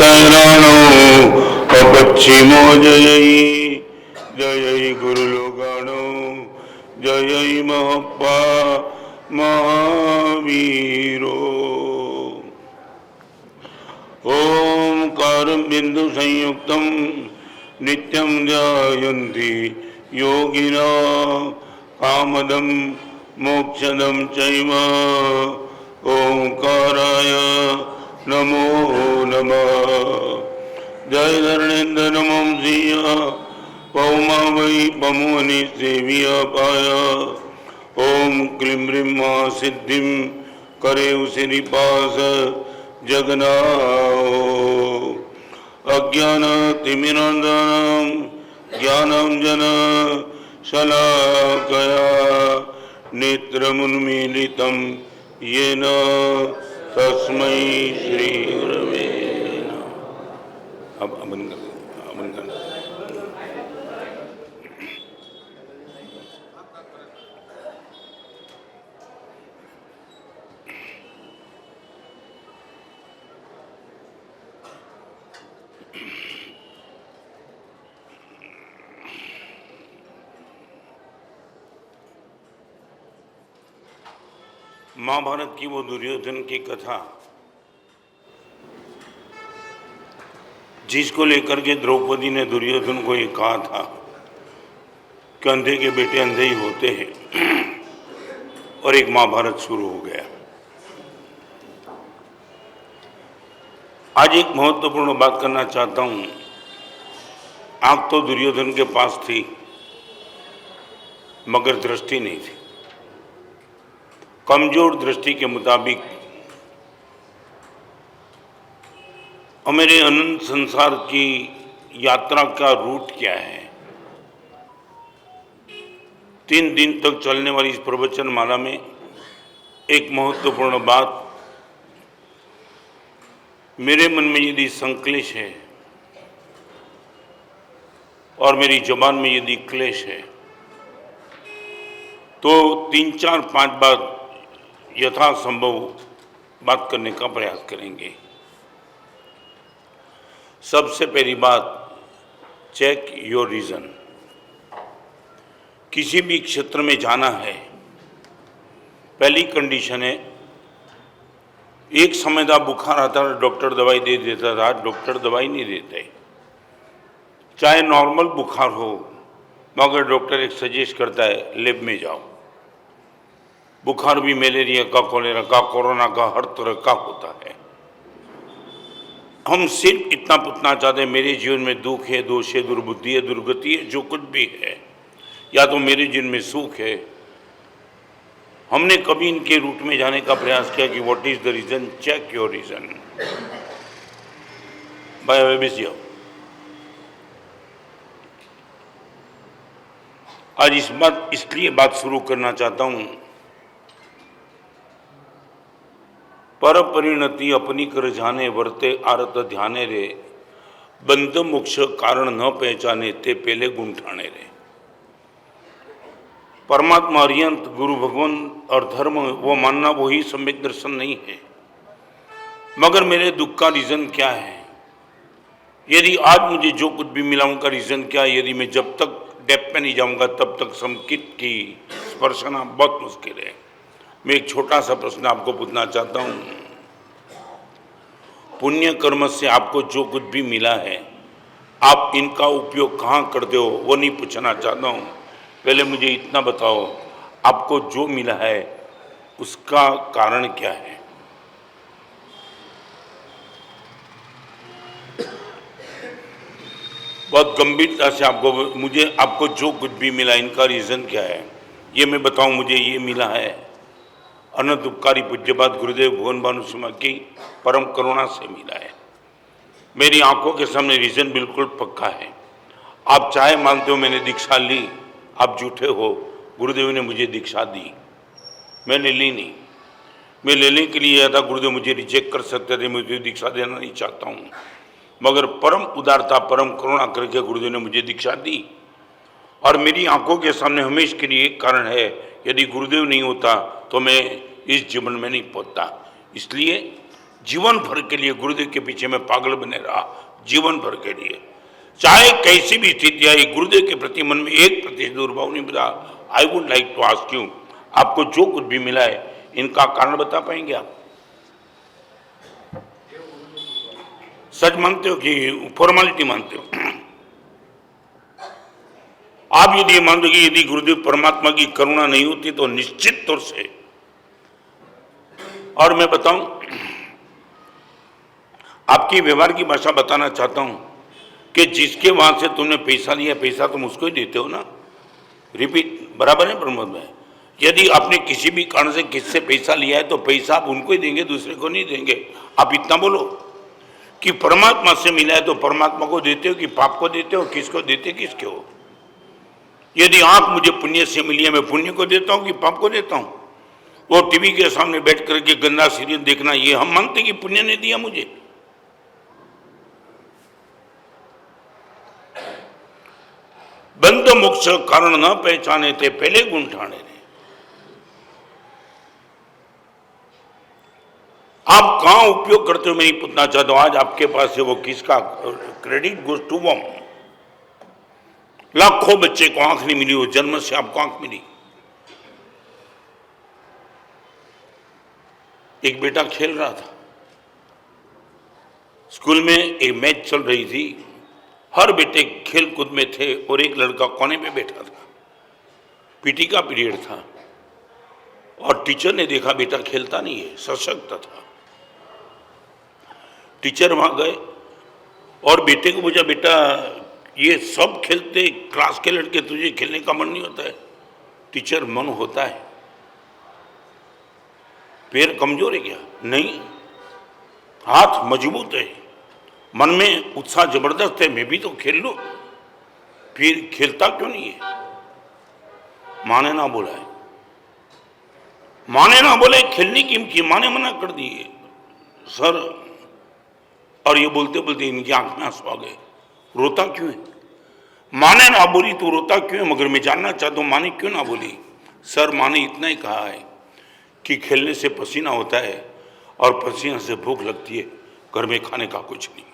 उत्तरायणो अपश्चिमो जयई जयई गुरुलोकानो जयई महप्पा महावीरो। ओंकारं बिंदु संयुक्तं नित्यं ध्यायन्ति योगिना कामदं मोक्षदं चैव। ओंकाराय नमो नमः। जय धरणेन्द्र नमो श्रीय पौमा वै पमोनि सेविय पाय। ओम क्लीं ह्रीं मा सिद्धिं करेउ श्रीपास जगन्नाथ। अज्ञान तिमिरान्धनं ज्ञानाञ्जन शलाकया नेत्रमुन्मीलितं येन तस्मै श्री गुरवे नमः। अब अमन कर। महाभारत की वो दुर्योधन की कथा जिसको लेकर के द्रौपदी ने दुर्योधन को ये कहा था कि अंधे के बेटे अंधे ही होते हैं, और एक महाभारत शुरू हो गया। आज एक महत्वपूर्ण बात करना चाहता हूं। आंख तो दुर्योधन के पास थी मगर दृष्टि नहीं थी। कमजोर दृष्टि के मुताबिक और मेरे अनंत संसार की यात्रा का रूट क्या है, 3 दिन तक चलने वाली इस प्रवचन माला में एक महत्वपूर्ण बात मेरे मन में यदि संक्लेश है और मेरी जुबान में यदि क्लेश है तो 3, 4, 5 बार यथासंभव बात करने का प्रयास करेंगे। सबसे पहली बात, चेक योर रीजन। किसी भी क्षेत्र में जाना है, पहली कंडीशन है, एक समय था बुखार आता था डॉक्टर दवाई दे देता था, डॉक्टर दवाई नहीं देते। चाहे नॉर्मल बुखार हो मगर डॉक्टर एक सजेस्ट करता है लैब में जाओ। बुखार भी मलेरिया का, कोलेरा का, कोरोना का, हर तरह का होता है। हम सिर्फ इतना पूछना चाहते हैं, मेरे जीवन में दुख है, दोष है, दुर्बुद्धि है, दुर्गति है, जो कुछ भी है, या तो मेरे जीवन में सुख है। हमने कभी इनके रूट में जाने का प्रयास किया कि what is the reason? Check your reason. Bye जाओ। आज इसलिए बात शुरू करना चाहता हूं, पर परिणति अपनी कर जाने वर्ते आरत ध्याने रे। बंध मोक्ष कारण न पहचाने ते पहले गुण ठाने रे। परमात्मा अर्यंत गुरु भगवान और धर्म वो मानना वही सम्यक दर्शन नहीं है। मगर मेरे दुख का रीजन क्या है? यदि आज मुझे जो कुछ भी मिला उनका रीजन क्या है? यदि मैं जब तक डेप्थ में नहीं जाऊंगा तब तक संकित की स्पर्शना बहुत मुश्किल है। मैं एक छोटा सा प्रश्न आपको पूछना चाहता हूं। पुण्य कर्म से आपको जो कुछ भी मिला है, आप इनका उपयोग कहाँ करते हो वो नहीं पूछना चाहता हूं। पहले मुझे इतना बताओ, आपको जो मिला है उसका कारण क्या है? बहुत गंभीरता से आपको जो कुछ भी मिला इनका रीजन क्या है ये मैं बताऊं। मुझे ये मिला है अनंत उपकारी पूज्यपाद गुरुदेव भुवन भानु सिंह की परम करुणा से मिला है। मेरी आंखों के सामने रीजन बिल्कुल पक्का है। आप चाहे मानते हो मैंने दीक्षा ली, आप झूठे हो। गुरुदेव ने मुझे दीक्षा दी, मैंने ली नहीं। मैं लेने के लिए आया था, गुरुदेव मुझे रिजेक्ट कर सकते थे, मुझे दीक्षा देना नहीं चाहता हूँ। मगर परम उदारता, परम करुणा करके गुरुदेव ने मुझे दीक्षा दी। और मेरी आंखों के सामने हमेशा के लिए एक कारण है, यदि गुरुदेव नहीं होता तो मैं इस जीवन में नहीं पहुंचता। इसलिए जीवन भर के लिए गुरुदेव के पीछे मैं पागल बने रहा, जीवन भर के लिए। चाहे कैसी भी स्थिति आई, गुरुदेव के प्रति मन में 1% दुर्भाव नहीं मिला। I would like to ask you, आपको जो कुछ भी मिला है, इनका कारण बता पाएंगे आप? सच मानते हो कि फॉर्मेलिटी मानते हो? आप यदि मानते हो कि यदि गुरुदेव परमात्मा की करुणा नहीं होती तो निश्चित तौर से, और मैं बताऊं, आपकी व्यवहार की भाषा बताना चाहता हूं कि जिसके वहां से तुमने पैसा लिया, पैसा तुम उसको ही देते हो ना। रिपीट, बराबर है प्रमोद भाई? यदि आपने किसी भी कारण से किससे पैसा लिया है तो पैसा आप उनको ही देंगे, दूसरे को नहीं देंगे। आप इतना बोलो कि परमात्मा से मिला है तो परमात्मा को देते हो कि पाप को देते हो? किसको देते, किसके हो? यदि आंख मुझे पुण्य से मिली है, मैं पुण्य को देता हूं कि पाप को देता हूं? वो टीवी के सामने बैठ करके गंदा सीरियल देखना, ये हम मानते कि पुण्य ने दिया मुझे? बंद मोक्ष कारण न पहचाने थे, पहले गुण ठाने ने। आप कहां उपयोग करते हो मैं नहीं पूछना चाहता हूं। आज आपके पास है, वो किसका क्रेडिट गोज टू वम। लाखों बच्चे को आंख नहीं मिली, वो जन्म से आपको आंख मिली। एक बेटा खेल रहा था, स्कूल में एक मैच चल रही थी, हर बेटे खेल कूद में थे और एक लड़का कोने में बैठा था। पीटी का पीरियड था और टीचर ने देखा बेटा खेलता नहीं है, सशक्त था। टीचर वहां गए और बेटे को पूछा, बेटा ये सब खेलते क्लास के लड़के, तुझे खेलने का मन नहीं होता है? टीचर, मन होता है। पैर कमजोर है क्या? नहीं, हाथ मजबूत है, मन में उत्साह जबरदस्त है, मैं भी तो खेल लूं। फिर खेलता क्यों नहीं है? माँ ने ना बोला है, माँ ने ना बोला खेलने की माँ ने मना कर दी है सर। और ये बोलते बोलते इनकी आंख में आंसू आ गए। रोता क्यों है? माँ ने ना बोली तो रोता क्यों है? मगर मैं जानना चाहता हूं माँ ने क्यों ना बोली? सर, माँ ने इतना ही कहा है कि खेलने से पसीना होता है और पसीना से भूख लगती है, घर में खाने का कुछ नहीं।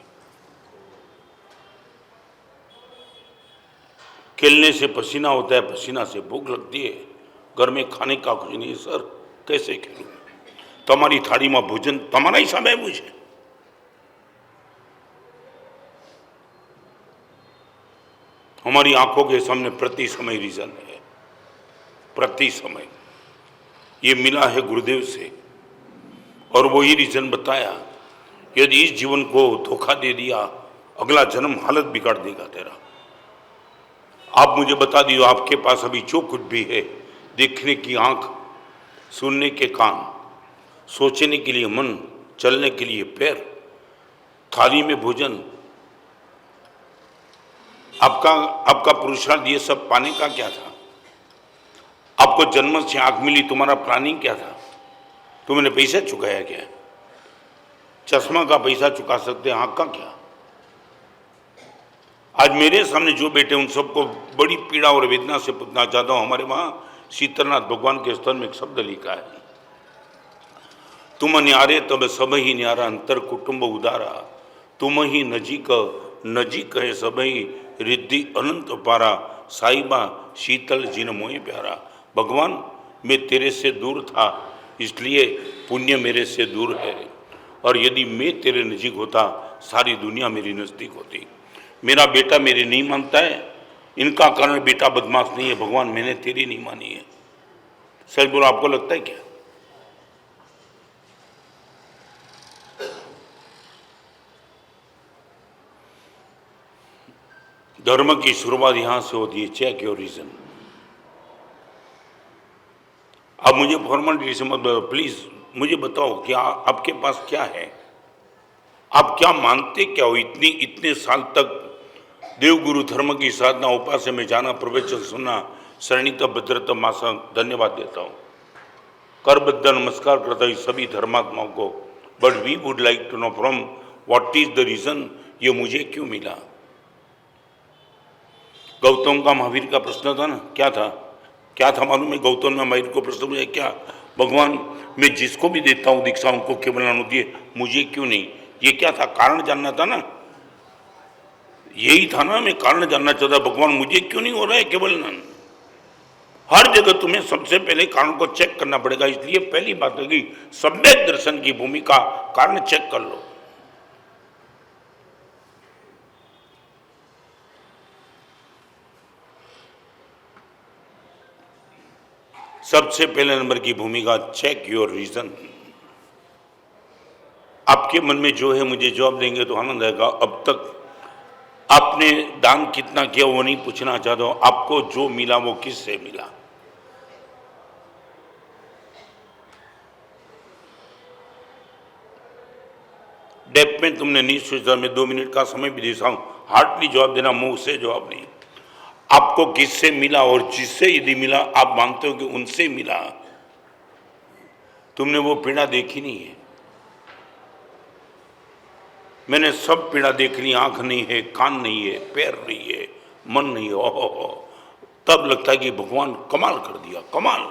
खेलने से पसीना होता है, पसीना से भूख लगती है, घर में खाने का कुछ नहीं। सर, कैसे खेलूं? तुम्हारी थाली में भोजन तुम्हारा ही समय मुझे। हमारी आंखों के सामने प्रति समय रीजन है, प्रति समय। ये मिला है गुरुदेव से और वही रीजन बताया, यदि इस जीवन को धोखा दे दिया, अगला जन्म हालत बिगाड़ देगा तेरा। आप मुझे बता दियो, आपके पास अभी जो कुछ भी है, देखने की आंख, सुनने के कान, सोचने के लिए मन, चलने के लिए पैर, थाली में भोजन, आपका पुरुषार्थ, ये सब पाने का क्या था? आपको जन्म से आंख मिली, तुम्हारा प्लानिंग क्या था? तुमने पैसा चुकाया क्या? चश्मा का पैसा चुका सकते, आंख का क्या? आज मेरे सामने जो बैठे उन सबको बड़ी पीड़ा और वेदना से पूछना चाहता हूं। हमारे वहां शीतलनाथ भगवान के स्तर में एक शब्द लिखा है, तुम न्यारे तब सब ही न्यारा, अंतर कुटुंब उदारा, तुम ही नजीक नजीक है सब ही, रिद्धि अनंत पारा, साईबा शीतल जिन मोहे प्यारा। भगवान, मैं तेरे से दूर था, इसलिए पुण्य मेरे से दूर है, और यदि मैं तेरे नजीक होता, सारी दुनिया मेरी नजदीक होती। मेरा बेटा मेरे नहीं मानता है, इनका कारण बेटा बदमाश नहीं है। भगवान, मैंने तेरी नहीं मानी है। सच बोलो, आपको लगता है क्या? धर्म की शुरुआत यहां से होती है। Check your reason. अब मुझे फॉर्मेलिटी से मत बताओ, प्लीज मुझे बताओ कि आपके पास क्या है, आप क्या मानते क्या हो? इतने साल तक देवगुरु धर्म की साधना, उपास्य में जाना, प्रवचन सुनना, शरणित भद्रत मासा, धन्यवाद देता हूं, करबद्ध नमस्कार करता हूं सभी धर्मात्माओं को। But we would like to know from what is the reason, ये मुझे क्यों मिला? गौतम का महावीर का प्रश्न था ना, क्या था मालूम है? गौतम ने महावीर को प्रश्न पूछा, क्या भगवान मैं जिसको भी देता हूँ दीक्षा उनको केवलानंद होती है, मुझे क्यों नहीं? ये क्या था? कारण जानना था ना, यही था ना, मैं कारण जानना चाहता भगवान मुझे क्यों नहीं हो रहा है केवलानंद। हर जगह तुम्हें सबसे पहले कारण को चेक करना पड़ेगा, इसलिए पहली बात होगी सम्यक दर्शन की भूमिका, कारण चेक कर लो। सबसे पहले नंबर की भूमिका चेक योर रीजन। आपके मन में जो है मुझे जवाब देंगे तो आनंद आएगा। अब तक आपने दान कितना किया वो नहीं पूछना चाहता हूं, आपको जो मिला वो किससे मिला। डेप में तुमने नहीं सोचा, मैं 2 मिनट का समय भी देता हूं, हार्डली जवाब देना, मुंह से जवाब नहीं। आपको किससे मिला और जिससे यदि मिला आप मानते हो कि उनसे मिला, तुमने वो पीड़ा देखी नहीं है। मैंने सब पीड़ा देख ली, आंख नहीं है, कान नहीं है, पैर नहीं है, मन नहीं है। ओहो, तब लगता है कि भगवान कमाल कर दिया, कमाल।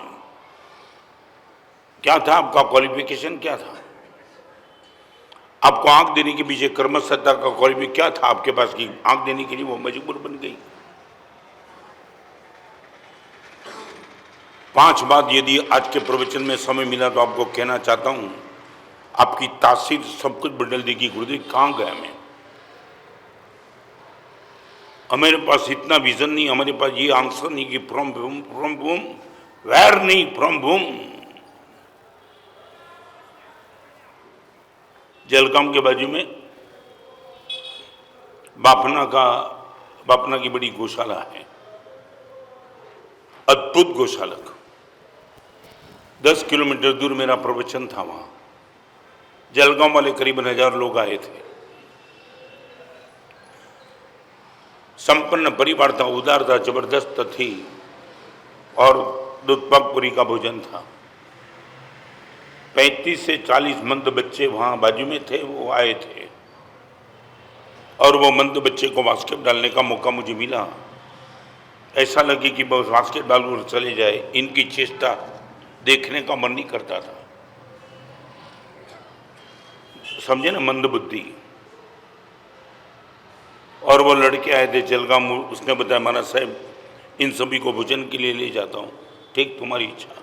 क्या था आपका क्वालिफिकेशन, क्या था? आपको आंख देने के पीछे कर्मसत्ता का क्वालिफिकेशन क्या था आपके पास की आंख देने के लिए वो मजबूर बन गई? 5 बात यदि आज के प्रवचन में समय मिला तो आपको कहना चाहता हूं, आपकी तासीर सब कुछ बदल देगी। गुरुदेव कहां गया मैं? हमारे पास इतना विजन नहीं, हमारे पास ये आंसर नहीं कि फ्रॉम बूम वेर नहीं, फ्रॉम बूम। जलगांव के बाजू में बापना की बड़ी गौशाला है, अद्भुत गौशालक। 10 किलोमीटर दूर मेरा प्रवचन था, वहां जलगांव वाले करीबन 1000 लोग आए थे। संपन्न परिवार था, उदारता जबरदस्त थी और दूधपाकपुरी का भोजन था। 35 से 40 मंद बच्चे वहां बाजू में थे, वो आए थे और वो मंद बच्चे को बास्केट डालने का मौका मुझे मिला। ऐसा लगे कि बस बास्केट डाल और चले जाए, इनकी चेष्टा देखने का मन नहीं करता था। समझे ना, मंद बुद्धि। और वो लड़के आए थे जलगांव, उसने बताया महाराज साहब इन सभी को भोजन के लिए ले जाता हूँ। ठीक, तुम्हारी इच्छा।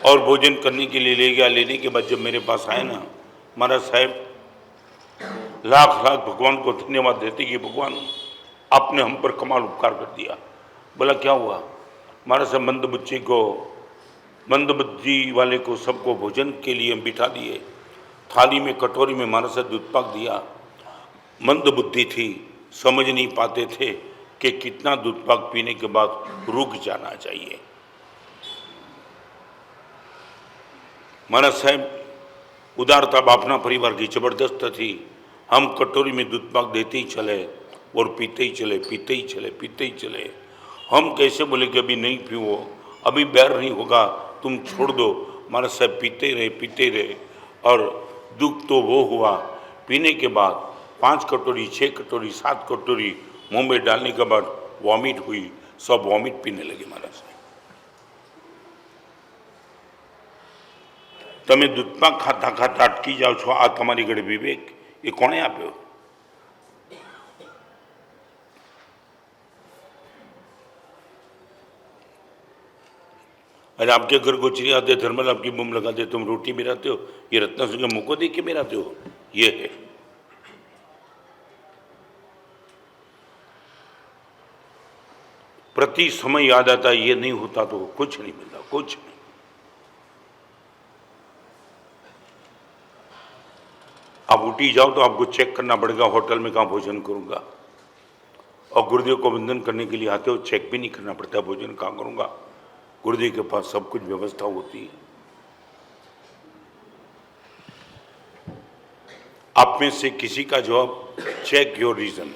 और भोजन करने के लिए ले गया। लेने के बाद जब मेरे पास आए ना, महाराज साहब लाख लाख भगवान को धन्यवाद देते कि भगवान आपने हम पर कमाल उपकार कर दिया। बोला क्या हुआ? महाराज साहब मंदबुद्धि वाले को सबको भोजन के लिए बिठा दिए, थाली में कटोरी में महाराज साहब दूध पाक दिया। मंद बुद्धि थी, समझ नहीं पाते थे कि कितना दूध पाक पीने के बाद रुक जाना चाहिए। महाराज साहब उदारता बापना परिवार की जबरदस्त थी। हम कटोरी में दूध पाक देते ही चले और पीते ही चले, पीते ही चले, पीते ही चले। हम कैसे बोले कि अभी नहीं पियो, अभी बैर नहीं होगा, तुम छोड़ दो। महाराज साहब पीते रहे, पीते रहे और दुख तो वो हुआ, पीने के बाद 5 कटोरी, 6 कटोरी, 7 कटोरी मुंह में डालने के बाद वॉमिट हुई, सब वॉमिट पीने लगे। महाराज साहब તમે દૂધમાં ખાતા ખાતા અટકી જાઓ છો, આ તમારી ઘડે વિવેક એ કોણે આપ્યો? अरे आपके घर गोचरी आते, थर्मल आपकी बम लगाते, तुम रोटी मिलाते हो, ये रत्ना सिंह मुंह को देख के मिलाते हो। ये है प्रति समय याद आता, ये नहीं होता तो कुछ नहीं मिलता, कुछ नहीं। आप उठी जाओ तो आपको चेक करना पड़ेगा होटल में कहाँ भोजन करूंगा, और गुरुदेव को वंदन करने के लिए आते हो, चेक भी नहीं करना पड़ता भोजन कहाँ करूंगा। गुरुदेव के पास सब कुछ व्यवस्था होती है। आप में से किसी का जवाब चेक योर रीजन।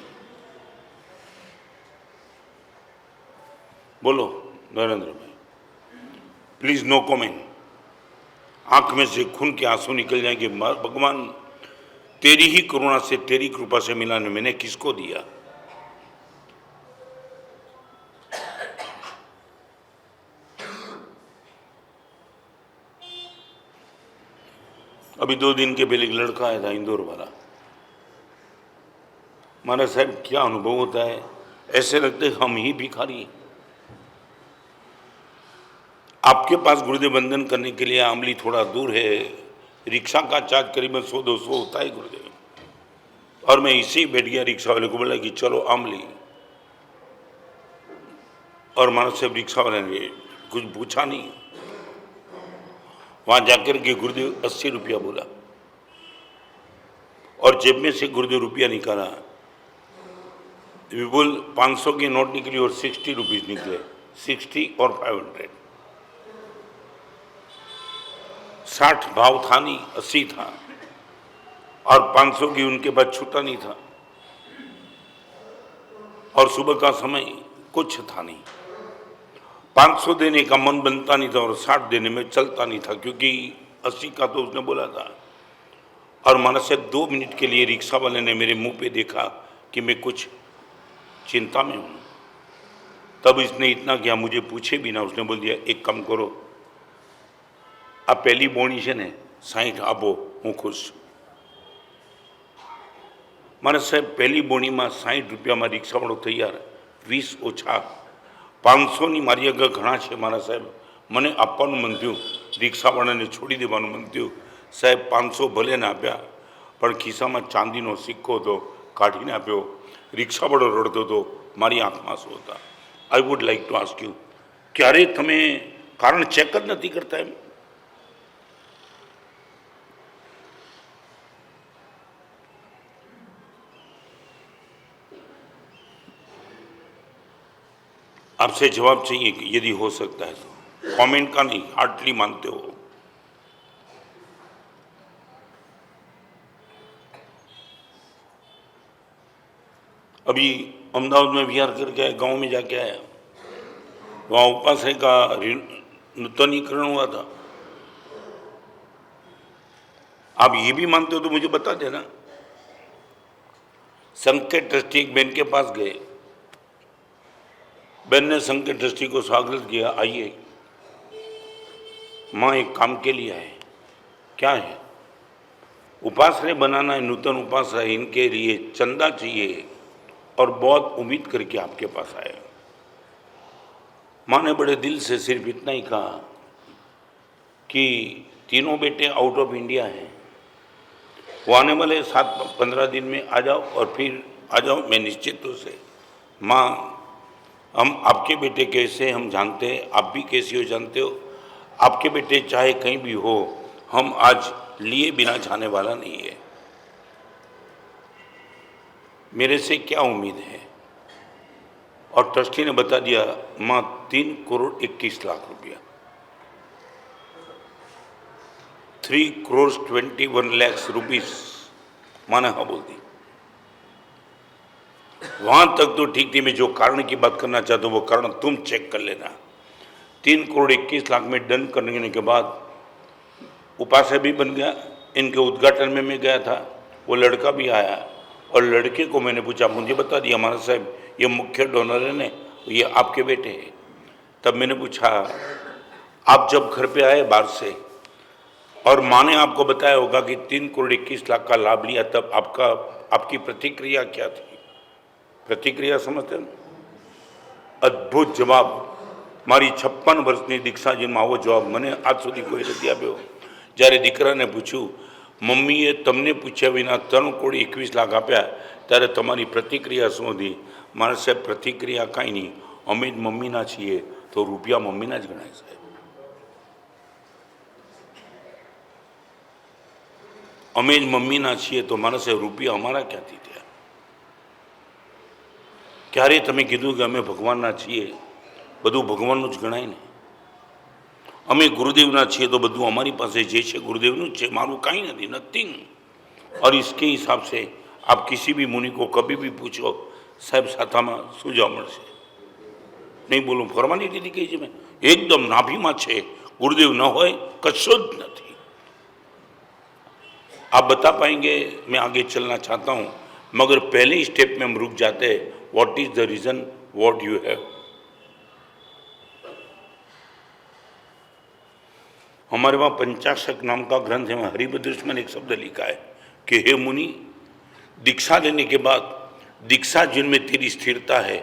बोलो नरेंद्र भाई, प्लीज नो कमेंट। आंख में से खून के आंसू निकल जाएंगे। भगवान तेरी ही करुणा से, तेरी कृपा से मिला, मैंने किसको दिया? अभी 2 दिन के पहले एक लड़का आया था इंदौर वाला। माना साहब क्या अनुभव होता है, ऐसे लगते हम ही भिखारी। आपके पास गुरुदेव वंदन करने के लिए आमली थोड़ा दूर है, रिक्शा का चार्ज करीबन 100-200 होता है गुरुदेव, और मैं इसे ही बैठ गया। रिक्शा वाले को बोला कि चलो आमली, और माना साहब रिक्शा वाले ने कुछ पूछा नहीं। वहां जाकर के गुरुदेव 80 रुपया बोला, और जेब में से गुरुदेव रुपया निकाला। विपुल 500 की नोट निकली और 60 रुपीज निकले, 60 और 500। 60 भाव था नहीं, 80 था, और 500 की उनके पास छूटा नहीं था, और सुबह का समय कुछ था नहीं। 500 देने का मन बनता नहीं था और 60 देने में चलता नहीं था, क्योंकि 80 का तो उसने बोला था। और माना से 2 मिनट के लिए रिक्शा वाले ने मेरे मुंह पे देखा कि मैं कुछ चिंता में हूं। तब इसने इतना किया, मुझे पूछे भी ना, उसने बोल दिया एक काम करो, आ पहली बोणी है ने 60 आपो, हूँ खुश। मारा साहब पहली बोणी में 60 रुपया में रिक्शा वालों तैयार, 20 ओछा 500 मारी આગળ ઘણા છે મારા સાહેબ। મને આપવાનું મન થયું, રિક્ષાવાળાને છોડી દેવાનું મન થયું। સાહેબ 500 ભલે ના આપ્યા, પણ ખિસ્સામાં ચાંદીનો સિક્કો હતો, કાઢીને આપ્યો। રિક્ષાવાળો રડતો હતો, મારી આંખમાં આંસુ હતા। I would like to ask you, ક્યારે તમે કારણ ચેક જ નથી કરતા એમ? आपसे जवाब चाहिए कि यदि हो सकता है तो, कमेंट का नहीं, हार्टली मानते हो। अभी अहमदाबाद में विहार करके आया, गांव में जाके आया, वहां उपासना का नूतनीकरण हुआ था। आप ये भी मानते हो तो मुझे बता देना। संघ के ट्रस्टी एक बहन के पास गए, बहन ने संघ के ट्रस्टी को स्वागत किया, आइए माँ एक काम के लिए आए। क्या है? उपाश्रय बनाना है, नूतन उपाश्रय, इनके लिए चंदा चाहिए और बहुत उम्मीद करके आपके पास आए। माँ ने बड़े दिल से सिर्फ इतना ही कहा कि तीनों बेटे आउट ऑफ इंडिया हैं, वो आने वाले 7-15 दिन में आ जाओ और फिर आ जाओ, मैं निश्चित रूप से। माँ हम आपके बेटे कैसे हम जानते हैं, आप भी कैसी हो जानते हो। आपके बेटे चाहे कहीं भी हो, हम आज लिए बिना जाने वाला नहीं है। मेरे से क्या उम्मीद है? और ट्रस्टी ने बता दिया, माँ 3 करोड़ 21 लाख रुपया, 3 करोड़ 21 lakhs रुपीस। माने हाँ बोल दी। वहां तक तो ठीक थी, मैं जो कारण की बात करना चाहता हूं वो कारण तुम चेक कर लेना। 3 करोड़ 21 लाख में डन करने के बाद उपासना भी बन गया। इनके उद्घाटन में मैं गया था, वो लड़का भी आया, और लड़के को मैंने पूछा, मुझे बता दिया हमारा साहब ये मुख्य डोनर है ने, ये आपके बेटे हैं। तब मैंने पूछा, आप जब घर पे आए बाहर से और माँ ने आपको बताया होगा कि 3 करोड़ 21 लाख का लाभ लिया, तब आपकी प्रतिक्रिया क्या थी? प्रतिक्रिया समझते हैं? अद्भुत जवाब। मारी 56 વર્ષની દીક્ષા જેમાં આવો જવાબ મને આજ સુધી કોઈ નથી આપ્યો। જ્યારે દીકરાને પૂછ્યું, મમ્મીએ તમને પૂછ્યા વિના 3 કરોડ 21 લાખ આપ્યા, ત્યારે તમારી પ્રતિક્રિયા શું હતી? મારા સાહેબ પ્રતિક્રિયા કાંઈ નહીં, અમે જ મમ્મીના છીએ તો રૂપિયા મમ્મીના જ ગણાય સાહેબ। અમે જ મમ્મીના છીએ તો મારા સાહેબ રૂપિયા અમારા ક્યાંથી થયા? ક્યારે તમે કીધું કે અમે ભગવાનના છીએ? બધું ભગવાનનું જ ગણાય ને। અમે ગુરુદેવના છીએ તો બધું અમારી પાસે જે છે ગુરુદેવનું જ છે, મારું કાંઈ નથી, નથિંગ। और इसके हिसाब से आप किसी भी मुनि को कभी भी पूछो, साहब साथाમાં શું જોવા મળશે? નહીં બોલું, ફોર્માલિટી કही છે મેં, एकदम नाभीમાં છે, गुरुदेव न હોય કશું જ નથી। आप बता पाएंगे? मैं आगे चलना चाहता हूँ, मगर पहले स्टेप में हम रुक जाते हैं। What is the reason what you have? हमारे वहाँ पंचाशक नाम का ग्रंथ है, वहाँ हरिभद्रेश में एक शब्द लिखा है कि हे मुनि, दीक्षा लेने के बाद दीक्षा जिनमें तेरी स्थिरता है,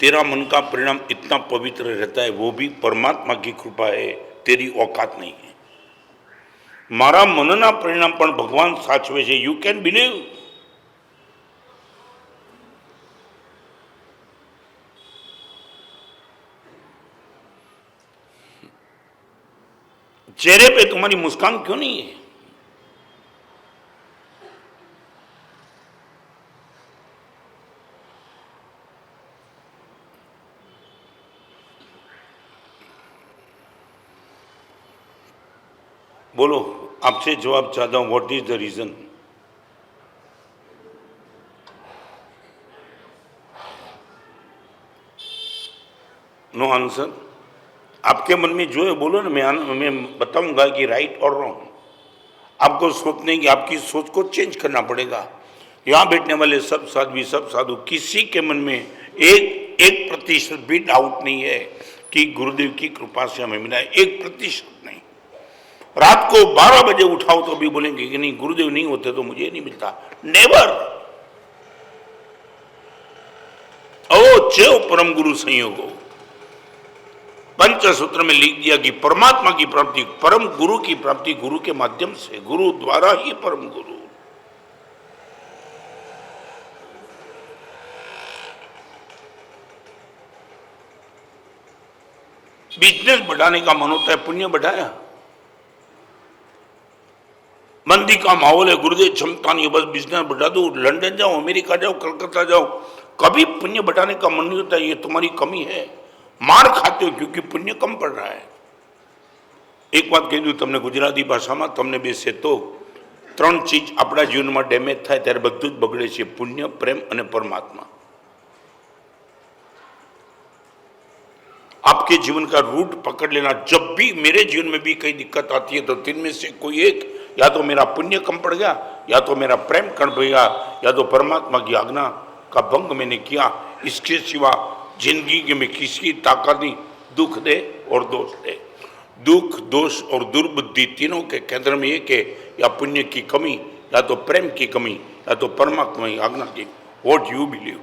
तेरा मन का परिणाम इतना पवित्र रहता है, वो भी परमात्मा की कृपा है, तेरी औकात नहीं है। मारा मनना परिणाम पण भगवान साचवे छे, यू कैन बिलीव। चेहरे पे तुम्हारी मुस्कान क्यों नहीं है? बोलो, आपसे जवाब चाहता हूं, what is the reason? No answer. आपके मन में जो है बोलो ना, मैं बताऊंगा कि राइट और रॉन्ग। आपको सोचने की, आपकी सोच को चेंज करना पड़ेगा। यहाँ बैठने वाले सब साध्वी, सब साधु, किसी के मन में एक प्रतिशत भी डाउट नहीं है कि गुरुदेव की कृपा से हमें मिला है, 1% नहीं। रात को 12 बजे उठाओ तो भी बोलेंगे कि नहीं, गुरुदेव नहीं होते तो मुझे नहीं मिलता। नेवर। ओ चेव परम गुरु संयोगो, पंचसूत्र में लिख दिया कि परमात्मा की प्राप्ति, परम गुरु की प्राप्ति गुरु के माध्यम से, गुरु द्वारा ही परम गुरु। बिजनेस बढ़ाने का मन होता है, पुण्य बढ़ाया। मंदी का माहौल है, गुरुदेव क्षमता नहीं, बस बिजनेस बढ़ा दो, लंदन जाओ, अमेरिका जाओ, कलकत्ता जाओ, कभी पुण्य बढ़ाने का मन नहीं होता। ये तुम्हारी कमी है, मार खाते हो क्योंकि पुण्य कम पड़ रहा है। एक बात कही दूं तमने गुजराती भाषाમાં, તમને બેસે તો 3 चीज अपना जीवन में डैमेज થાય ત્યારે બધું જ બગડે છે, પુણ્ય, प्रेम અને परमात्मा। आपके जीवन का रूट पकड़ लेना। जब भी मेरे जीवन में भी कई दिक्कत आती है तो 3 में से कोई एक, या तो मेरा पुण्य कम पड़ गया, या तो मेरा प्रेम कम पड़ गया, या तो परमात्मा की आज्ञा का भंग मैंने किया। इसके सिवा जिंदगी में किसी ताकत नहीं। दुख दे और दोष दे, दुख, दोष और दुर्बुद्धि तीनों के केंद्र में एक है, या पुण्य की कमी, या तो प्रेम की कमी, या तो परमात्मा की आज्ञा की। What you believe?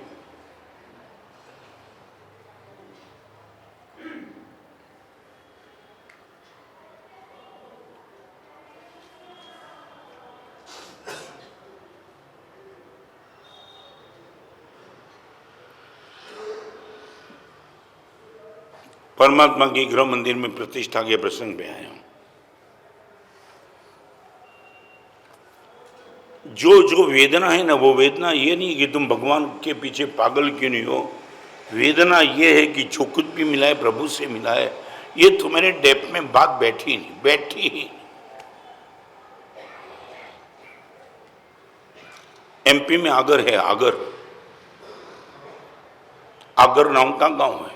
परमात्मा के गृह मंदिर में प्रतिष्ठा के प्रसंग में आया हूं। जो वेदना है ना, वो वेदना ये नहीं कि तुम भगवान के पीछे पागल क्यों नहीं हो। वेदना ये है कि जो कुछ भी मिला है प्रभु से मिला है, ये तुम्हारे डेप में बात बैठी नहीं, बैठी ही। एमपी में आगर है, आगर नाम का गांव है,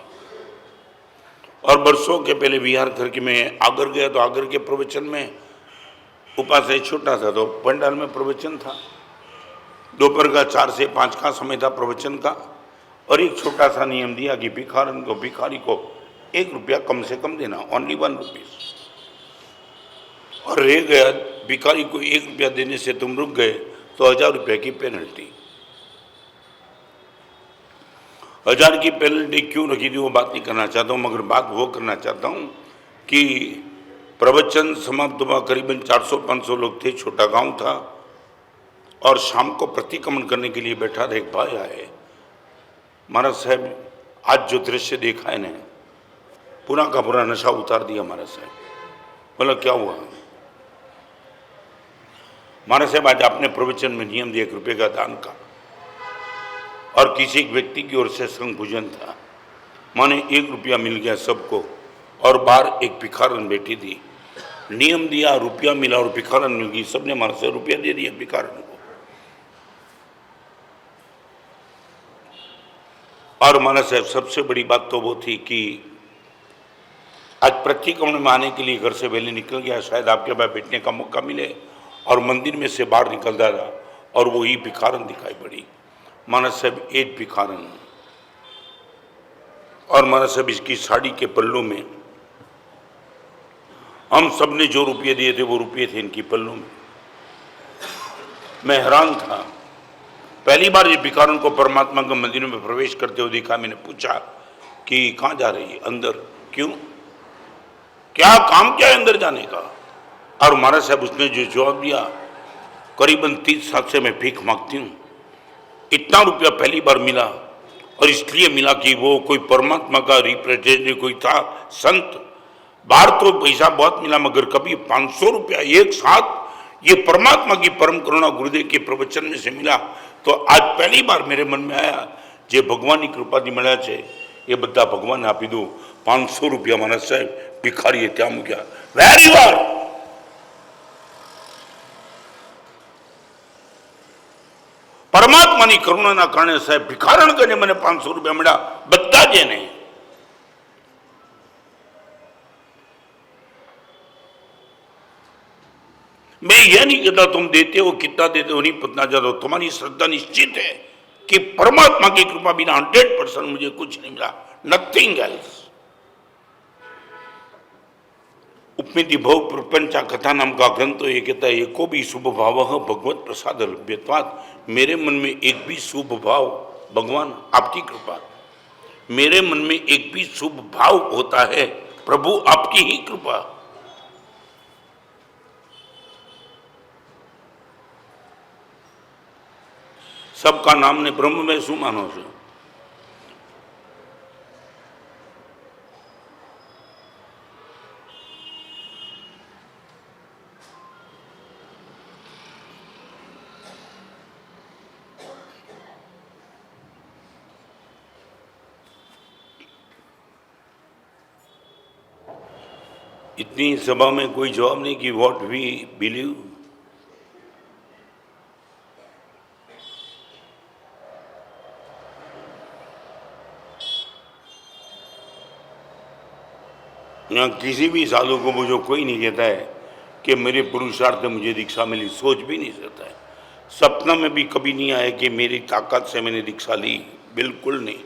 और बरसों के पहले विहार करके मैं आगर गया तो आगर के प्रवचन में उपाध्याय छोटा था तो पंडाल में प्रवचन था। दोपहर का 4 से 5 का समय था प्रवचन का, और एक छोटा सा नियम दिया कि भिखारी को 1 रुपया कम से कम देना, ओनली 1 रुपीज। और रह गया, भिखारी को 1 रुपया देने से तुम रुक गए तो 1000 रुपये की पेनल्टी। 1000 की पेनल्टी क्यों रखी थी वो बात नहीं करना चाहता हूँ, मगर बात वो करना चाहता हूँ कि प्रवचन समाप्त हुआ, करीबन 400-500 लोग थे, छोटा गांव था, और शाम को प्रतिक्रमण करने के लिए बैठा था। एक भाई आए, महाराज साहब आज जो दृश्य देखा है ने, पूरा का पूरा नशा उतार दिया महाराज साहब। बोला क्या हुआ? महाराज साहब आज आपने प्रवचन में नियम दिया 1 रुपये का दान का, और किसी एक व्यक्ति की ओर से संग भोजन था, माने 1 रुपया मिल गया सबको, और बाहर एक भिखारन बैठी थी। नियम दिया, रुपया मिला और भिखारन मिल गई, सबने महाराज से रुपया दे दिया भिखारन को। और महाराज साहब सबसे बड़ी बात तो वो थी कि आज प्रतिक्रमण में आने के लिए घर से पहले निकल गया, शायद आपके पास बैठने का मौका मिले, और मंदिर में से बाहर निकलता रहा और वही भिखारन दिखाई पड़ी। महाराज साहब 8 भिखारन, और महाराज साहब इसकी साड़ी के पल्लू में हम सब ने जो रुपये दिए थे वो रुपये थे इनकी पल्लों में। मैं हैरान था। पहली बार ये भिखारन को परमात्मा के मंदिर में प्रवेश करते हुए देखा। मैंने पूछा कि कहाँ जा रही है? अंदर। क्यों? क्या काम क्या है अंदर जाने का? और महाराज साहब उसने जो जवाब दिया, करीबन 30 साल से मैं भीख मांगती हूँ, इतना रुपया पहली बार मिला, और इसलिए मिला कि वो कोई परमात्मा का रिप्रेजेंटेटिव कोई था, संत। बाहर तो पैसा बहुत मिला, मगर कभी 500 रुपया एक साथ ये परमात्मा की परम करुणा गुरुदेव के प्रवचन में से मिला। तो आज पहली बार मेरे मन में आया, जे भगवान की कृपा थी મળ્યા છે એ બધા ભગવાન આપી દો। 500 रुपया महाराज साहब भिखारी ત્યાં મૂક્યા। વેરી વાર परमात्मा की करुणा कारण साहब भिखारण करने मैंने 500 रुपया मिला बता जेने। मैं यह नहीं कहता तुम देते हो, कितना देते हो नहीं पता चाहता। तुम्हारी श्रद्धा निश्चित है कि परमात्मा की कृपा बिना 100% मुझे कुछ नहीं मिला, नथिंग एल्स। उपमिति भव प्रपंचा कथा नाम का ग्रंथ तो ये कहता है, एको भी शुभ भाव भगवत प्रसाद लभ्यत्वात्। मेरे मन में एक भी शुभ भाव, भगवान आपकी कृपा, मेरे मन में एक भी शुभ भाव होता है प्रभु आपकी ही कृपा। सबका नाम ने ब्रह्म में शू मानो छो? इतनी सभा में कोई जवाब नहीं कि व्हाट वी बिलीव। यहाँ किसी भी साधु को मुझे कोई नहीं कहता है कि मेरे पुरुषार्थ से मुझे दीक्षा मिली, सोच भी नहीं सकता है। सपना में भी कभी नहीं आया कि मेरी ताकत से मैंने दीक्षा ली, बिल्कुल नहीं।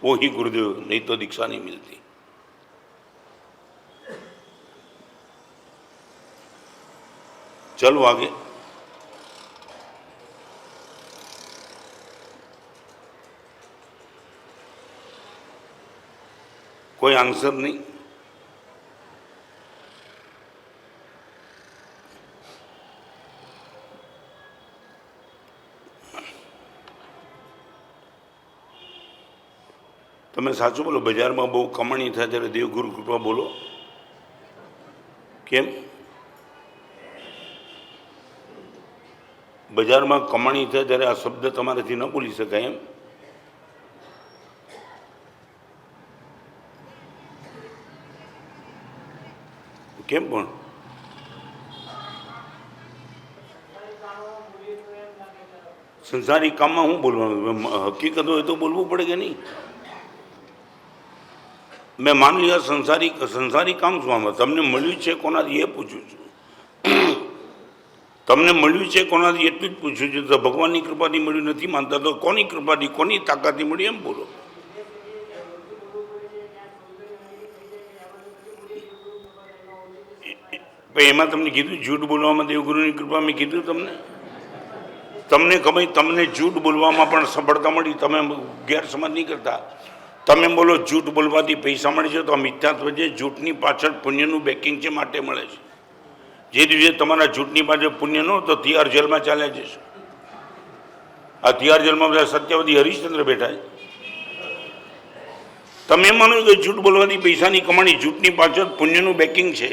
वो ही गुरुदेव, नहीं तो दीक्षा नहीं मिलती। चलो आगे। कोई आंसर नहीं। તમે સાચું બોલો, બજારમાં બહુ કમાણી થાય ત્યારે દેવગુરુ કૃપા બોલો કેમ? બજારમાં કમાણી થાય ત્યારે આ શબ્દ તમારાથી ન બોલી શકાય એમ? કેમ પણ? સંસારી કામમાં હું બોલવાનું? હકીકત હોય તો બોલવું પડે કે નહીં? मैं मान लिया संसारी काम શું આમાં? તમને મળ્યું છે કોનાથી એ પૂછું છું। તમને મળ્યું છે કોનાથી એટલું જ પૂછું છું। તો ભગવાનની કૃપાથી મળ્યું નથી માનતા તો કોની કૃપાથી, કોની તાકાતથી મળ્યું એમ બોલો। એમાં તમને કીધું झूठ બોલવામાં દેવગુરુની કૃપા મેં કીધું તમને? તમને ખબર, તમને झूठ બોલવામાં પણ સફળતા મળી, તમે ગેરસમજ નહીં કરતા। તમે બોલો झूठ બોલવાથી પૈસા મળે છે તો આ મિથ્યાત્વ છે। झूठની પાછળ પુણ્યનું બેકિંગ છે માટે મળે છે। જે દિવસે તમારા झूठની પાછળ પુણ્ય ન તો તિહાર જેલમાં ચાલ્યા જશો। આ તિહાર જેલમાં બધા સત્યવતી હરિશ્ચંદ્ર બેઠા છે। તમે માનો કે झूठ બોલવાથી પૈસાની કમાણી, झूठની પાછળ પુણ્યનું બેકિંગ છે।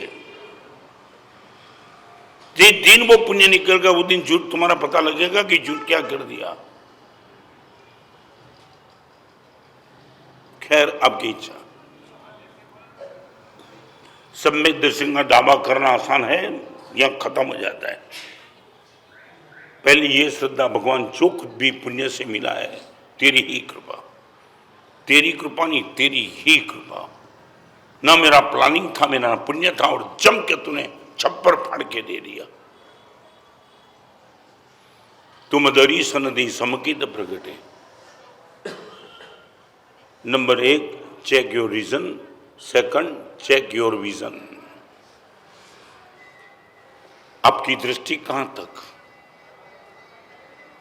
जिस दिन वो पुण्य निकलेगा वो दिन झूठ तुम्हारा पता लगेगा कि झूठ क्या कर दिया। खैर आपकी इच्छा। सम्यक दर्शन का दावा करना आसान है या खत्म हो जाता है। पहले ये श्रद्धा, भगवान जो कुछ भी पुण्य से मिला है तेरी ही कृपा, तेरी कृपा नहीं तेरी ही कृपा। ना मेरा प्लानिंग था, मेरा पुण्य था, और जम के तूने छप्पर फाड़ के दे दिया। तुम दरी सनदी समकित प्रगटे। Number 1, check your reason. Second, check your vision. आपकी दृष्टि कहां तक?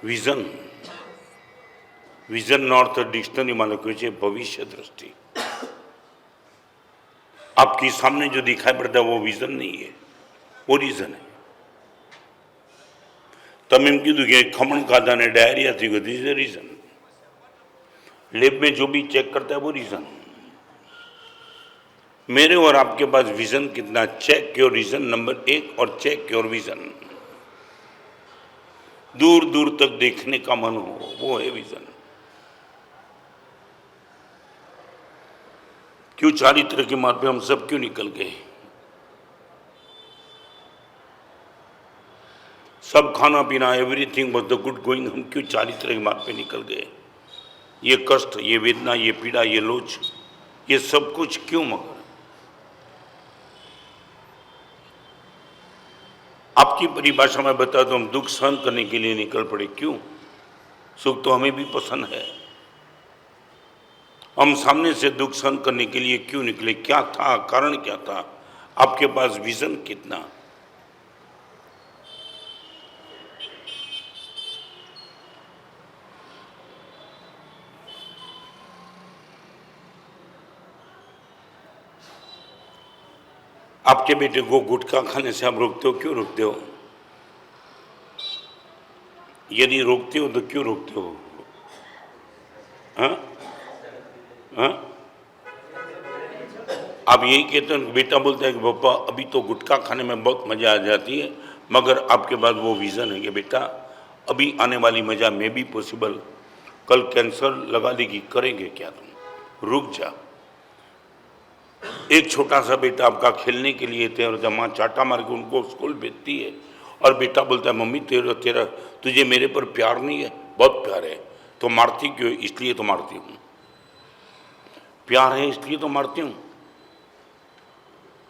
विजन, विजन नॉर्थ डिक्शनरी माने कहे भविष्य दृष्टि। आपके सामने जो दिखाई पड़ता है वो विजन नहीं है, वो रीजन है। तब एम कीधु कि खमण खाधा ने डायरिया थी गई, दिस इज रीजन। लेब में जो भी चेक करता है वो रीजन। मेरे और आपके पास विजन कितना? चेक योर रीजन नंबर 1 और चेक योर विजन। दूर दूर तक देखने का मन हो, वो है विजन। क्यों चारित्र के मार्ग पे हम सब क्यों निकल गए? सब खाना पीना everything was the good going, हम क्यों चारित्र के मार्ग पे निकल गए? ये कष्ट, ये वेदना, ये पीड़ा, ये लोच, ये सब कुछ क्यों? मगर आपकी परिभाषा में बता दो, हम दुख सहन करने के लिए निकल पड़े, क्यों? सुख तो हमें भी पसंद है। हम सामने से दुख सहन करने के लिए क्यों निकले? क्या था? कारण क्या था? आपके पास विजन कितना? आपके बेटे को गुटखा खाने से आप रोकते हो, क्यों रोकते हो? यदि रोकते हो तो क्यों रोकते हो? हाँ? हाँ? आप यही कहते हो? बेटा बोलता है कि पापा अभी तो गुटखा खाने में बहुत मजा आ जाती है, मगर आपके पास वो विजन है कि बेटा अभी आने वाली मजा में भी पॉसिबल, कल कैंसर लगा देगी, करेंगे क्या तुम? रुक जा। एक छोटा सा बेटा आपका खेलने के लिए तैयार होता है, माँ चाटा मार के उनको स्कूल भेजती है और बेटा बोलता है मम्मी तेरा तेरा तुझे मेरे पर प्यार नहीं है? बहुत प्यार है। तो मारती क्यों? इसलिए तो मारती हूँ। प्यार है इसलिए तो मारती हूँ।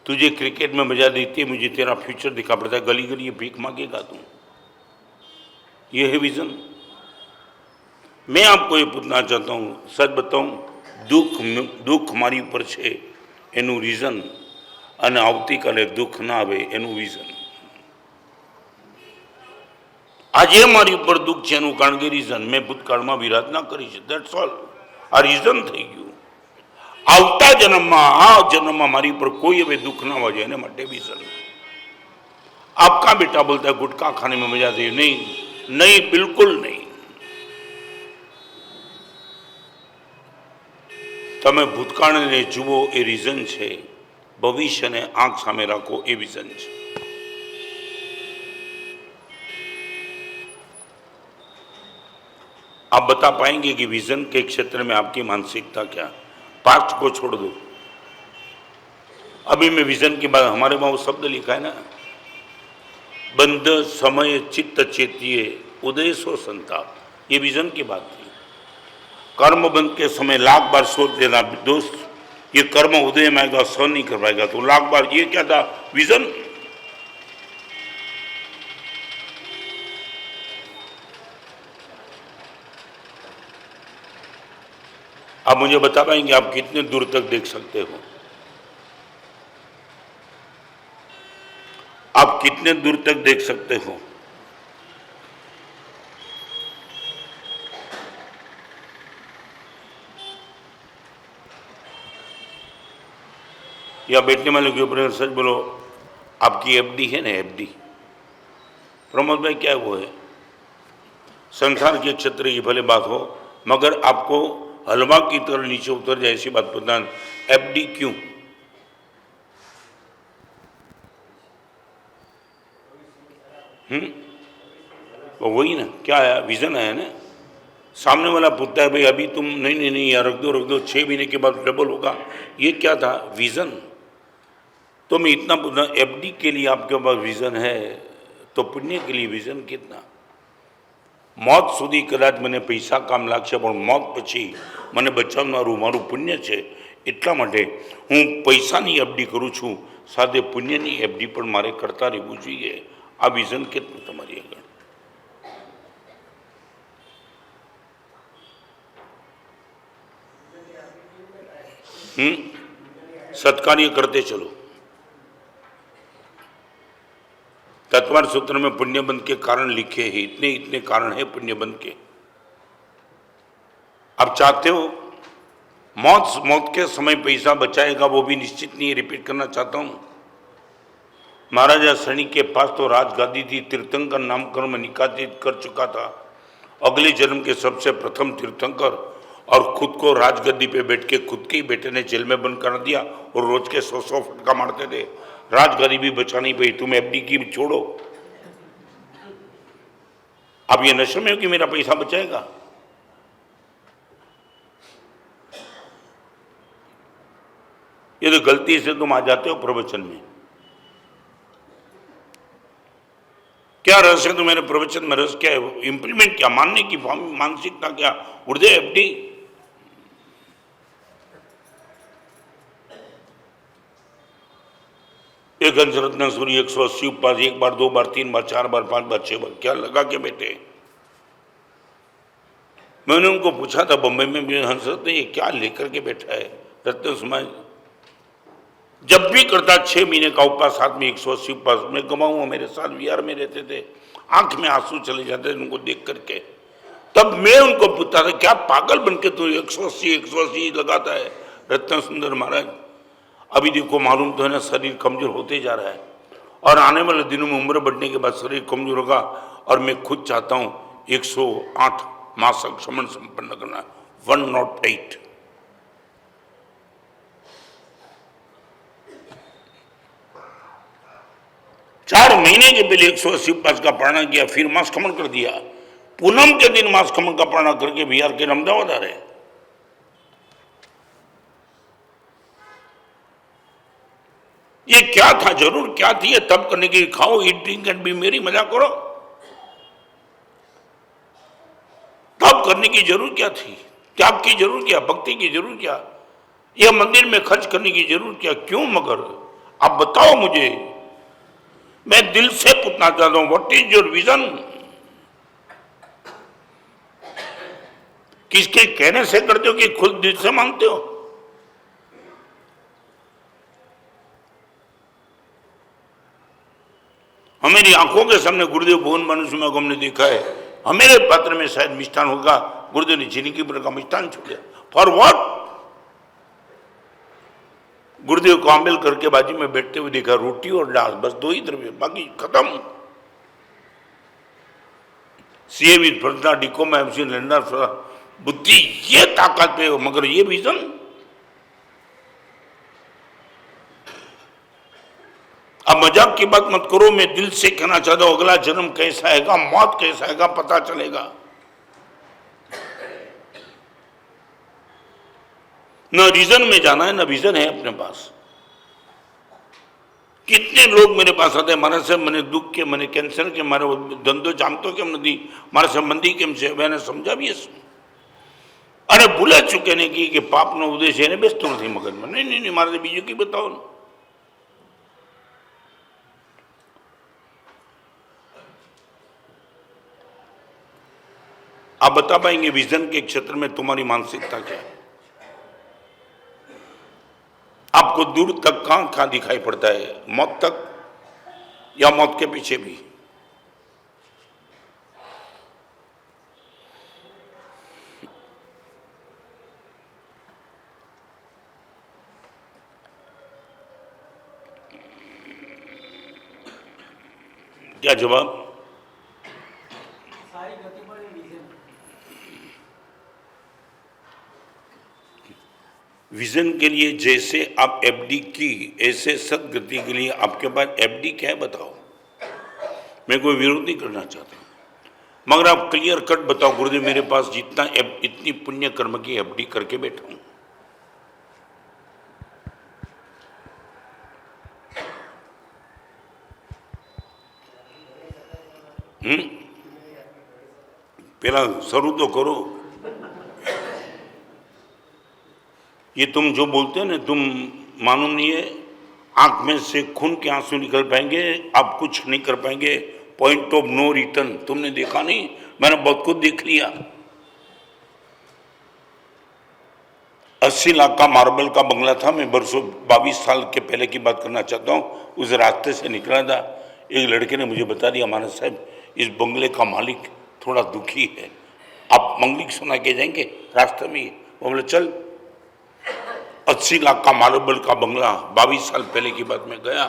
तुझे क्रिकेट में मजा देती है, मुझे तेरा फ्यूचर दिखा पड़ता है, गली गली भीख मांगेगा तू। ये है विजन। मैं आपको ये पूछना चाहता हूँ, सच बताऊं, दुख हमारी ऊपर छे एनु रीजन અને આવતીકાલે દુઃખ ના આવે એનું વિઝન। આજે મારી ઉપર દુઃખ છે એનું કારણ કે રીઝન, મેં ભૂતકાળમાં વિરાજ ના કરી છે, ધેટ્સ ઓલ। આ રીઝન થઈ ગયું। આવતા જન્મમાં, આ જન્મમાં મારી ઉપર કોઈ હવે દુઃખ ના આવે એના માટે વિઝન। आपका बेटा बोलता है गुटखा खाने में मजा आती है, नहीं नहीं, बिल्कुल नहीं। તમે ભૂતકાળને જુઓ એ રીઝન છે, ભવિષ્યને આંખ સામે રાખો એ વિઝન છે। आप बता पाएंगे कि विजन के क्षेत्र में आपकी मानसिकता क्या? पास्ट को छोड़ दो। अभी मैं विजन के बाद हमारे वहां वो शब्द लिखा है ना, बंध समय चित्त चेतिए उदय सो संताप, ये विजन की बात थी। कर्म बंध के समय लाख बार सोच देना दोस्त, ये कर्म उदय में आएगा, सहन नहीं कर पाएगा, तो लाख बार, ये क्या था? विजन। आप मुझे बता पाएंगे आप कितने दूर तक देख सकते हो? आप कितने दूर तक देख सकते हो? या बैठने वाले के ऊपर सच बोलो, आपकी एफडी है ना, एफडी? प्रमोद भाई क्या वो है? संसार के क्षेत्र की भले बात हो, मगर आपको हलवा की तरह नीचे उतर जाए ऐसी बात पता। एफडी क्यों? तो वही ना, क्या है? विजन है ना। सामने वाला पूछता है भाई अभी तुम, नहीं नहीं नहीं यार, रख दो 6 महीने के बाद डबल होगा, ये क्या था? विजन। तो मैं इतना पूछना, एफडी के लिए आपके पास विजन है तो पुण्य के लिए विजन कितना? मौत सुधी कदाच મને પૈસા કામ લાગશે, પણ મौत પછી મને બચાવનારું મારું પુણ્ય છે, એટલા માટે હું પૈસાની એફડી કરું છું, સાથે પુણ્યની એફડી પણ મારે કરતા રહેવું જોઈએ। આ વિઝન કેટલું તમારી આગળ? सत्कार्य करते चलो, क्या शतवार सूत्र में पुण्यबंध के कारण लिखे हैं, इतने इतने कारण है पुण्यबंध के। आप चाहते हो मौत के समय पैसा बचाएगा वो भी निश्चित नहीं, रिपीट करना चाहता हूं। महाराजा सैनी के पास तो राजगादी थी, तीर्थंकर नामकर्म निकासित कर चुका था, अगले जन्म के सबसे प्रथम तीर्थंकर, और खुद को राजगद्दी पे बैठ के खुद के ही बेटे ने जेल में बंद कर दिया और रोज के 100 फटका मारते थे। राजगद्दी भी बचा नहीं पाई, तुम एफडी की छोड़ो। अब ये नशे में हो कि मेरा पैसा बचाएगा? ये तो गलती से तुम आ जाते हो प्रवचन में। क्या रस है तुम्हारे प्रवचन में? रस क्या है? इंप्लीमेंट क्या, मानने की मानसिकता क्या? उर्दे एफडी। एक हंसरत्न सूरी 180 उपवास, 1 बार 2 बार 3 बार 4 बार 5 बार 6 बार, क्या लगा के बैठे? मैंने उनको पूछा था बंबई में भी, हंसरत्न ये क्या लेकर के बैठा है? रत्न समाज जब भी करता 6 महीने का उपवास, साथ में 180 उपवास। मैं गवाऊँ, मेरे साथ विहार में रहते थे, आंख में आंसू चले जाते थे उनको देख करके। तब मैं उनको पूछता था क्या पागल बनके तू 180 लगाता है? रत्न सुंदर महाराज अभी देखो मालूम तो है ना, शरीर कमजोर होते जा रहा है और आने वाले दिनों में उम्र बढ़ने के बाद शरीर कमजोर होगा। और मैं खुद चाहता हूँ 108 मासिक श्रमण संपन्न करना, 108। चार महीने के पहले 180 उपवास का पारणा किया, फिर मास खमन कर दिया। पूनम के दिन मास खमन का पारणा करके बिहार के अहमदाबाद आ रहे। ये क्या था, जरूर क्या थी ये तब करने की? खाओ, ईट, ड्रिंक एंड बी मेरी, मजा करो। तब करने की जरूर क्या थी? त्याग की जरूर क्या? भक्ति की जरूर क्या? यह मंदिर में खर्च करने की जरूर क्या? क्यों? मगर आप बताओ मुझे, मैं दिल से पूछना चाहता हूं, व्हाट इज योर विजन? किसके कहने से करते हो कि खुद दिल से मांगते हो? हमारी आंखों के सामने गुरुदेव भुवन भानु सिंह को हमने देखा है, हमारे पात्र में शायद मिष्ठान होगा, गुरुदेव ने चीनी की ऊपर का मिष्ठान छोड़ दिया। For what? गुरुदेव को आंबेल करके बाजी में बैठते हुए देखा, रोटी और दाल, बस 2 ही द्रव्य, बाकी खत्म। सीए विद फर्जना डिकोमा एमसी लंडा बुद्धि, ये ताकत पे हो, मगर ये विजन। अब मजाक की बात मत करो, मैं दिल से कहना चाहता हूं, अगला जन्म कैसा आएगा, मौत कैसा आएगा, पता चलेगा। न रीजन में जाना है, न विजन है अपने पास। कितने लोग मेरे पास आते हैं, मारे से मैंने दुख के, मैंने कैंसर के, मारे धंधो जामतो केम नहीं, मारे संबंधी केम से, मैंने समझा भी है। अरे भूला चुके ने कि पाप नो उद्देश्य है बेचतो नहीं मगज में। नहीं, मारे बीजू की बताओ ना। आप बता पाएंगे विजन के क्षेत्र में तुम्हारी मानसिकता क्या है? आपको दूर तक कहां दिखाई पड़ता है? मौत तक या मौत के पीछे भी? क्या जवाब? विजन के लिए जैसे आप एफडी की, ऐसे सदगति के लिए आपके पास एफडी क्या है बताओ। मैं कोई विरोध नहीं करना चाहता, मगर आप क्लियर कट बताओ, गुरुदेव मेरे पास जितना इतनी पुण्य कर्म की एफडी करके बैठा हूं। पहला शुरू तो करो। ये तुम जो बोलते हैं ना, तुम मानो नहीं है, आंख में से खून के आंसू निकल पाएंगे, आप कुछ नहीं कर पाएंगे, पॉइंट ऑफ नो रिटर्न। तुमने देखा नहीं, मैंने बहुत कुछ देख लिया। 80 लाख का मार्बल का बंगला था, मैं बरसों 22 साल के पहले की बात करना चाहता हूँ, उस रास्ते से निकला था। एक लड़के ने मुझे बता दिया, महाराज साहब इस बंगले का मालिक थोड़ा दुखी है, आप मंगलिक सुना के जाएंगे रास्ते में। वो बोले चल। 80 लाख का मार्बल का बंगला, 22 साल पहले की बात में गया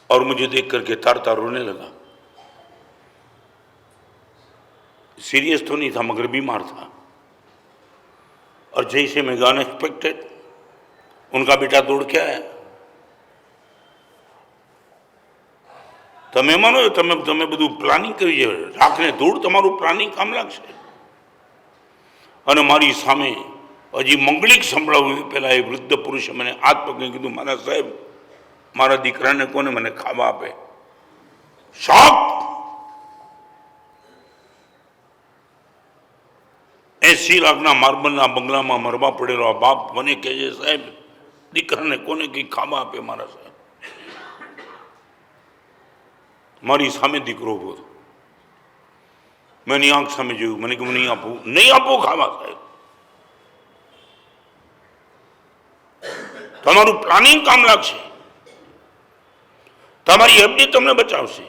और मुझे देख करके तार तार रोने लगा। सीरियस तो नहीं था मगर बीमार था। और जैसे मैं अनएक्सपेक्टेड उनका बेटा दौड़ के आया। તમે માનો તમે તમે બધું પ્લાનિંગ કરી છે, રાખને ધૂળ તમારું પ્લાનિંગ કામ લાગશે। અને મારી સામે હજી મંગલિક સંભળાવ્યું પહેલા એ વૃદ્ધ પુરુષે મને હાથ પકડી કીધું, મારા સાહેબ મારા દીકરાને કોને મને ખાવા આપે। શોક। 80 લાખના માર્બલના બંગલામાં મરવા પડેલો આ બાપ મને કહે છે, સાહેબ દીકરાને કોને કંઈ ખાવા આપે મારા સાહેબ। મારી સામે દીકરો ઉભો હતો, મેં એની આંખ સામે જોયું, મને કહ્યું નહીં આપું ખાવા સાહેબ। તમારું પ્લાનિંગ કામ લાગશે, તમારી એફડી તમને બચાવશે।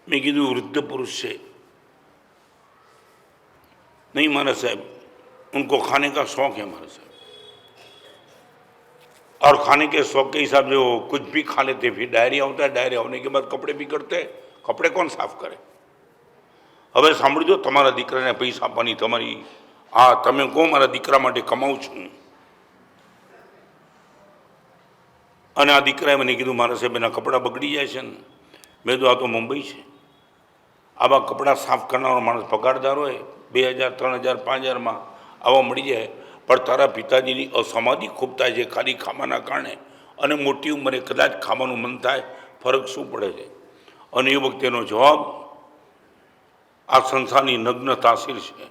मैं कीधु वृद्ध पुरुष से नहीं मारा साहब, उनको खाने का शौक है हमारे साहब, और खाने के शौक के हिसाब से वो कुछ भी खा लेते, फिर डायरिया होता है, डायरिया होने के बाद कपड़े भी करते, कपड़े कौन साफ करे। હવે સાંભળજો, તમારા દીકરાને પૈસા આપવાની તમારી તમે કહો મારા દીકરા માટે કમાઉં છું। અને આ દીકરાએ મને કીધું, મારા સાહેબ એના કપડાં બગડી જાય છે ને। મેં તો આ તો મુંબઈ છે, આવા કપડાં સાફ કરનારો માણસ પગારદાર હોય 2000 3000 5000 માં આવા મળી જાય, પણ તારા પિતાજીની અસામાજિક છે ખાલી ખાવાના કારણે, અને મોટી ઉંમરે કદાચ ખાવાનું મન થાય, ફરક શું પડે છે। અને એ વખતેનો જવાબ આ સંસારની નગ્ન તાસીર છે।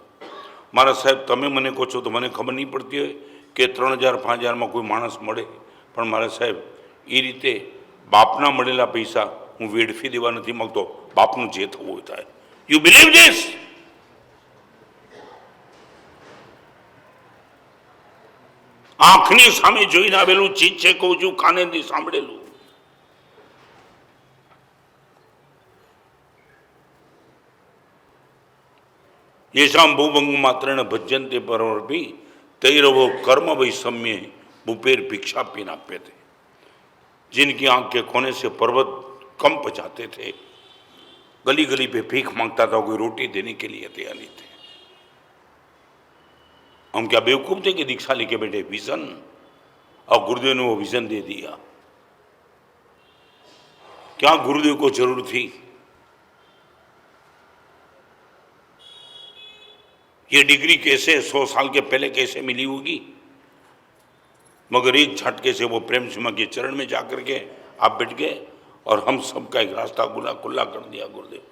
મારા સાહેબ તમે મને કહો છો તો મને ખબર નહીં પડતી હોય કે 3000 5000 માં કોઈ માણસ મળે, પણ મારા સાહેબ એ રીતે બાપના મળેલા પૈસા હું વેડફી દેવા નથી માંગતો, બાપનું જે થવું હોય થાય। You believe this? આંખની સામે જોઈને આવેલું ચીજ છે, કહું છું, કાનેથી સાંભળેલું। येषां भूभंग मात्रेण भज्यन्ते परमपि तैरवो कर्म वैषम्ये भूपेर भिक्षा पिनाप्यते। जिनकी आंख के कोने से पर्वत कंप जाते थे, गली गली पे भीख मांगता था, कोई रोटी देने के लिए तैयार नहीं थे। हम क्या बेवकूफ थे कि दीक्षा लेके बैठे? विजन, और गुरुदेव ने वो विजन दे दिया। क्या गुरुदेव को जरूरत थी? ये डिग्री कैसे 100 साल के पहले कैसे मिली होगी, मगर एक झटके से वो प्रेम सिंह के चरण में जाकर के आप बैठ गए और हम सबका एक रास्ता खुला कर दिया गुरुदेव।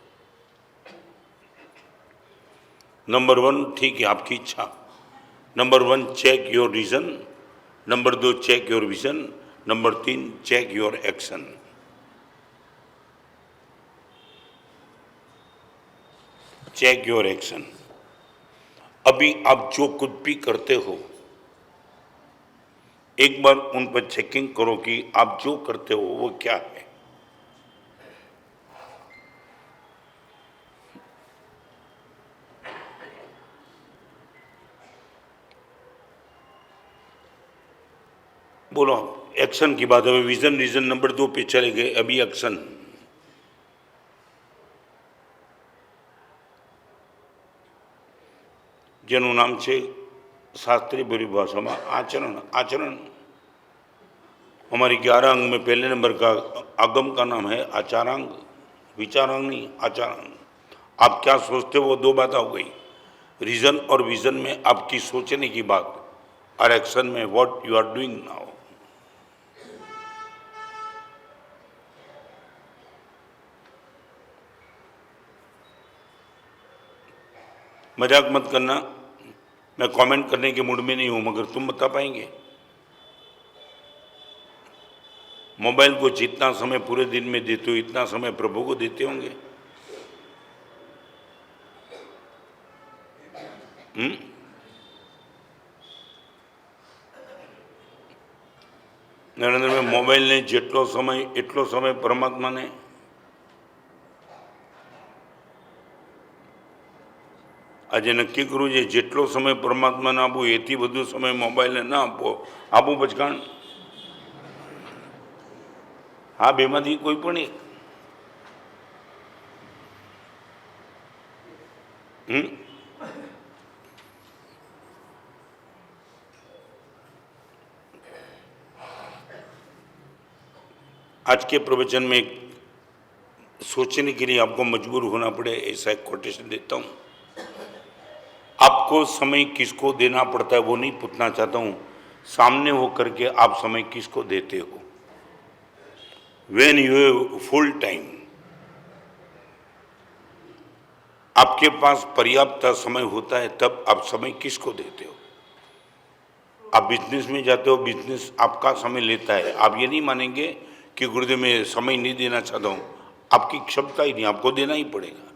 नंबर 1 ठीक है आपकी इच्छा, number 1 check your reason, number 2 check your vision, number 3 check your action. Check your action. अभी आप जो कुछ भी करते हो एक बार उन पर चेकिंग करो कि आप जो करते हो वो क्या है। बोलो एक्शन की बात है। विजन रीजन नंबर 2 पे चले गए, अभी एक्शन। જેનું નામ છે શાસ્ત્રીય પરિભાષામાં आचरण। आचरण हमारी 11 अंग में पहले नंबर का आगम का नाम है आचारांग, विचारांग नहीं, आचारांग। आप क्या सोचते हो वो 2 बात हो गई, रीजन और विजन में आपकी सोचने की बात, और एक्शन में what you are doing now. मजाक मत करना, मैं कमेंट करने के मूड में नहीं हूं, मगर तुम बता पाएंगे मोबाइल को जितना समय पूरे दिन में देते हो इतना समय प्रभु को देते होंगे? નરેન્દ્રભાઈ, મોબાઈલને જેટલો સમય એટલો સમય પરમાત્માને. આજે નક્કી કરવું છે જેટલો સમય પરમાત્માને આપો એથી વધુ સમય મોબાઈલને ના આપો. આપું પચકાણ? હા, બેમાંથી કોઈ પણ એક. आज के प्रवचन में सोचने के लिए आपको मजबूर होना पड़े ऐसा एक कोटेशन देता हूं. आपको समय किसको देना पड़ता है वो नहीं पूछना चाहता हूं, सामने हो करके आप समय किसको देते हो. When you have full time, आपके पास पर्याप्त समय होता है तब आप समय किसको देते हो. आप बिजनेस में जाते हो, बिजनेस आपका समय लेता है. आप ये नहीं मानेंगे कि गुरुदेव मैं समय नहीं देना चाहता हूँ, आपकी क्षमता ही नहीं, आपको देना ही पड़ेगा.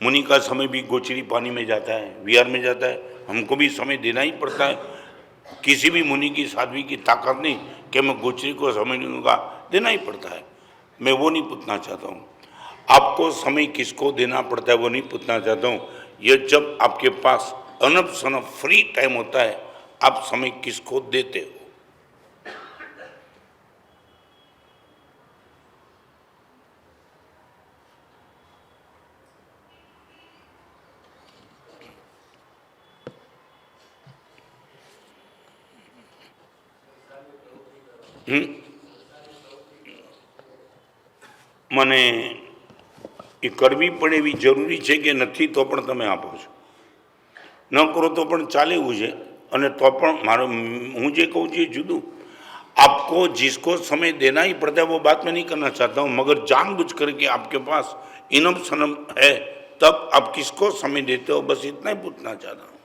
मुनि का समय भी गोचरी पानी में जाता है, विहार में जाता है, हमको भी समय देना ही पड़ता है. किसी भी मुनि की साध्वी की ताकत नहीं कि मैं गोचरी को समय नहीं दूंगा, देना ही पड़ता है. मैं वो नहीं पूछना चाहता हूँ. आपको समय किसको देना पड़ता है वो नहीं पूछना चाहता हूँ. ये जब आपके पास अनब सनब फ्री टाइम होता है आप समय किसको देते हो. મને એ કરવી પડે એવી જરૂરી છે કે નથી તો પણ તમે આપો છો. ન કરો તો પણ ચાલે એવું છે. અને તો પણ મારો હું જે કહું છું એ જુદું. आपको जिसको समय देना ही पड़ता है वो बात मैं नहीं करना चाहता हूँ, मगर जानबूझ करके आपके पास इनम सनम है तब आप किसको समय देते हो, बस इतना ही पूछना चाहता हूँ.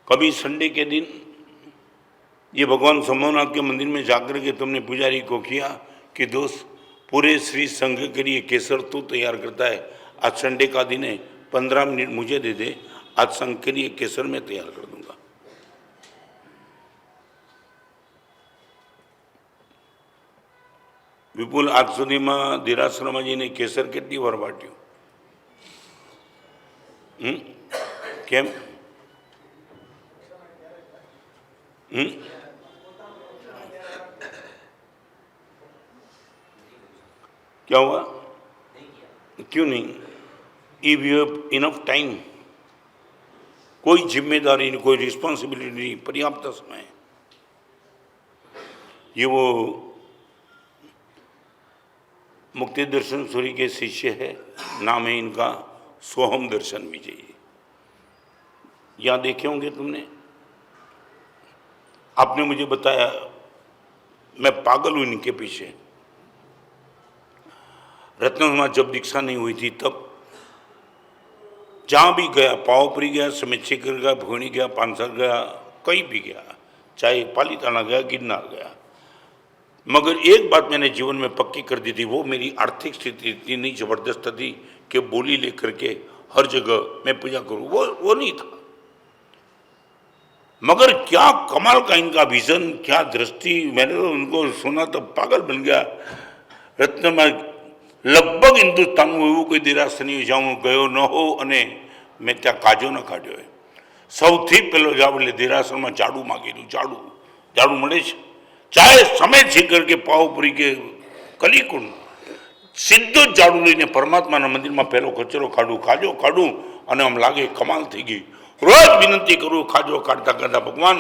कभी संडे के दिन ये भगवान संभवनाथ के मंदिर में जाकर के तुमने पुजारी को किया कि दोस्त पूरे श्री संघ के लिए केसर तू तैयार करता है, आज संडे का दिन है, 15 मिनट मुझे दे दे, आज संघ के लिए केसर मैं तैयार कर दूंगा. विपुल आज सुधी में देरासरमा जी ने केसर केटली वार वाट्યું? केम? क्या हुआ? क्यों नहीं? If you have enough time, कोई जिम्मेदारी नहीं, कोई रिस्पॉन्सिबिलिटी नहीं, पर्याप्त समय. ये वो मुक्ति दर्शन सूरी के शिष्य है, नाम है इनका सोहम दर्शन विजय. यहाँ देखे होंगे तुमने. आपने मुझे बताया, मैं पागल हूं इनके पीछे. रत्न जब दीक्षा नहीं हुई थी तब जहाँ भी गया, पावपुरी गया, समेतशेखर गया, भोनी गया, पानसर गया, कहीं भी गया, चाहे पालीताना गया, गिरनार गया, मगर एक बात मैंने जीवन में पक्की कर दी थी, वो मेरी आर्थिक स्थिति इतनी जबरदस्त थी कि बोली लेकर के हर जगह मैं पूजा करूं, वो नहीं था. मगर क्या कमाल का इनका विजन, क्या दृष्टि. मैंने तो उनको सुना तो पागल बन गया. रत्न में लगभग हिंदुस्तान में એવું કોઈ દેરાસર નહીં જ્યાં હું ગયો ન હો અને મેં ત્યાં કાજો ન કાઢ્યો હોય. સૌથી પહેલો જાવ એટલે દેરાસરમાં ઝાડુ માગી દઉં. ઝાડુ મળે છે, ચાહે સમય છે કરકે પાવપુરી કે કલીકુંડ સીધું જ ઝાડુ લઈને પરમાત્માના મંદિરમાં પહેલો કચરો કાઢું અને આમ લાગે કમાલ થઈ ગઈ. રોજ વિનંતી કરું ખાજો કાઢતા કાઢતા ભગવાન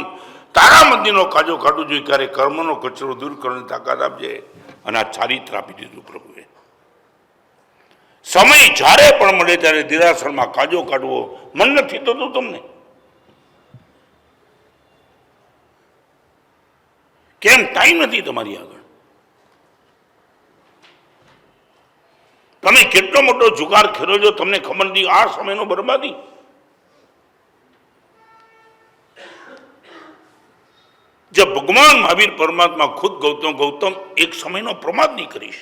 તારા મંદિરનો કાજો કાઢવું જોઈએ, ક્યારે કર્મનો કચરો દૂર કરવાની તાકાત આપજે. અને આ ચારિત્ર આપી દીધું પ્રભુએ. સમય જ્યારે પણ મળે ત્યારે દેરાસરમાં કાજો કાઢવો. મન નથી તો તમને કેમ ટાઈમ નથી તમારી આગળ? તમે કેટલો મોટો જુગાર ખેલો છો તમને ખબર નથી. આ સમયનો બરબાદી. जब भगवान महावीर परमात्मा खुद गौतम एक समय नो प्रमाद नहीं करीश.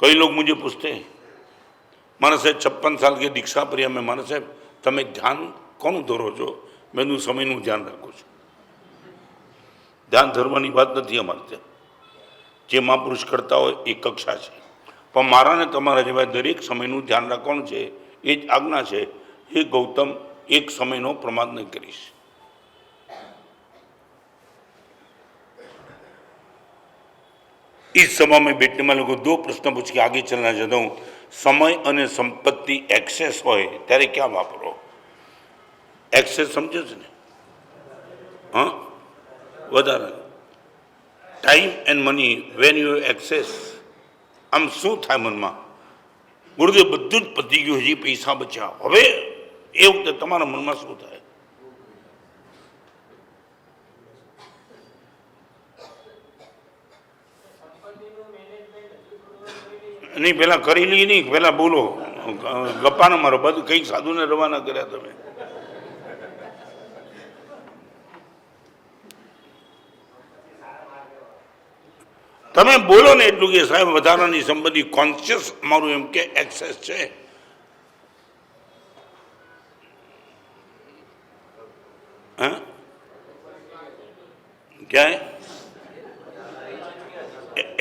कई लोग मुझे पूछते हैं, मारा साहेब 56 साल के दीक्षा पर्या में मारा साहेब तमे ध्यान कोण धरो छो? मैं समयનું ધ્યાન રાખું છું. ધ્યાન ધરવાની વાત નથી અમારે ત્યાં. જે મહાપુરુષ કરતા હોય એ કક્ષા છે, પણ મારા ને તમારા જેવા દરેક સમયનું ધ્યાન રાખવાનું છે એ જ આજ્ઞા છે. હે ગૌતમ, એક સમયનો પ્રમાદ નહીં કરીશ. इस सभा में बैठने वालों को दो प्रश्न पूछ के आगे चलना चाहता हूँ. समय અને સંપત્તિ एक्सेस હોય ત્યારે क्या વાપરો? एक्सेस समझो છો ને? हाँ, વધારે time and money when you access. આમ શું થાય મનમાં? ગુરુદેવ બધું જ પતી ગયું, હજી પૈસા બચ્યા, હવે એ વખતે તમારા મનમાં શું થાય? નહીં, પેલા કરી લી નહીં, પેલા બોલો. ગપ્પા ન મારો, બધું કઈક સાધુને રવાના કર્યા તમે. તમે બોલો ને એટલું કે સાહેબ વધારાની સંપત્તિ કોન્શિયસ મારું એમ કે એક્સેસ છે. હા, ક્યાં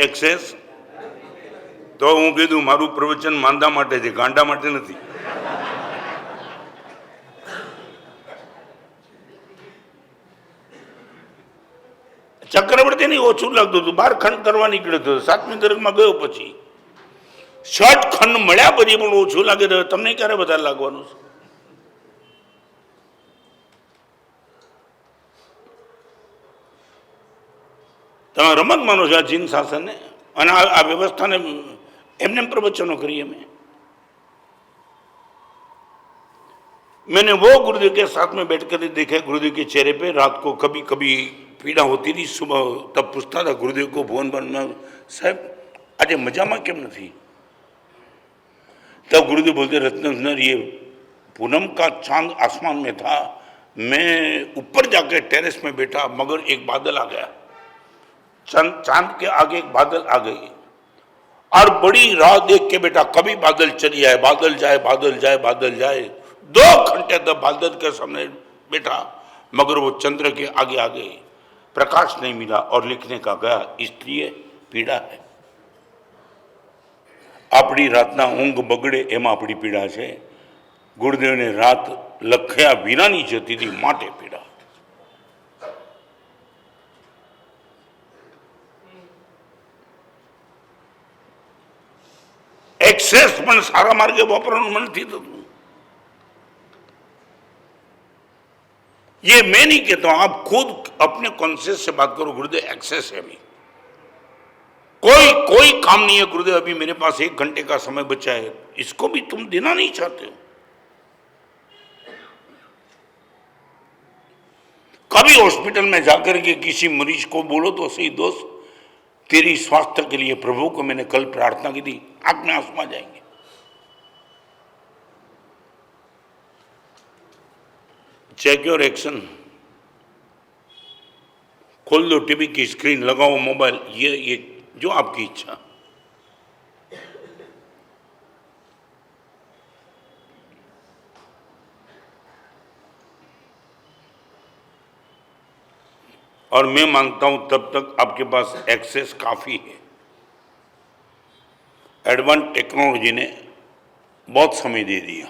એક્સેસ? તો હું કીધું મારું પ્રવચન માંદા માટે છે, ગાંડા માટે નથી. ચક્રવર્તીને ઓછું લાગતું હતું, 12 ખંડ કરવા નીકળ્યો હતો, 7મી દરજમાં ગયો પછી 6 ખંડ મળ્યા પછી પણ ઓછું લાગે તો તમને ક્યારે વધારે લાગવાનું છે? તમે રમત માનો છો આ જીન શાસનને અને આ વ્યવસ્થાને? એમને प्रवचनों करिए मैंने वो गुरुदेव के साथ में बैठ कर देखा. गुरुदेव के चेहरे पे रात को कभी कभी पीड़ा होती थी, सुबह तब पूछता था गुरुदेव को भवन बनना, साहब आज मजा में केम नहीं? तब गुरुदेव बोलते, रत्नसर ये पूनम का चांद आसमान में था, मैं ऊपर जाकर टेरेस में बैठा मगर एक बादल आ गया, चांद के आगे एक बादल आ गई और बड़ी राह देख के बेटा कभी बादल चली आए, बादल जाए, बादल जाए, बादल जाए. 2 घंटे तक बादल के सामने बैठा मगर वो चंद्र के आगे आ गई, प्रकाश नहीं मिला और लिखने का गया, इसलिए पीड़ा है. अपनी रातना ऊंघ बगड़े एम अपनी पीड़ा है. गुरुदेव ने रात लख्या विनानी जती थी माटे पीड़ा. एक्सेस પણ સારા માર્ગે વાપરવાનું મન નથી થતું. ये मैं नहीं कहता हूं, आप खुद अपने कॉन्शियस से बात करो. गुरुदेव एक्सेस है, अभी कोई काम नहीं है. गुरुदेव अभी मेरे पास 1 घंटे का समय बचा है, इसको भी तुम देना नहीं चाहते हो. कभी हॉस्पिटल में जाकर के किसी मरीज को बोलो तो सही, दोस्त तेरी स्वास्थ्य के लिए प्रभु को मैंने कल प्रार्थना की थी, आंख में आंसू आ जाएंगे. Check your action. खोल दो टीवी की स्क्रीन, लगाओ मोबाइल, ये जो आपकी इच्छा. और मैं मानता हूं तब तक आपके पास एक्सेस काफी है. एडवांस टेक्नोलॉजी ने बहुत समय दे दिया.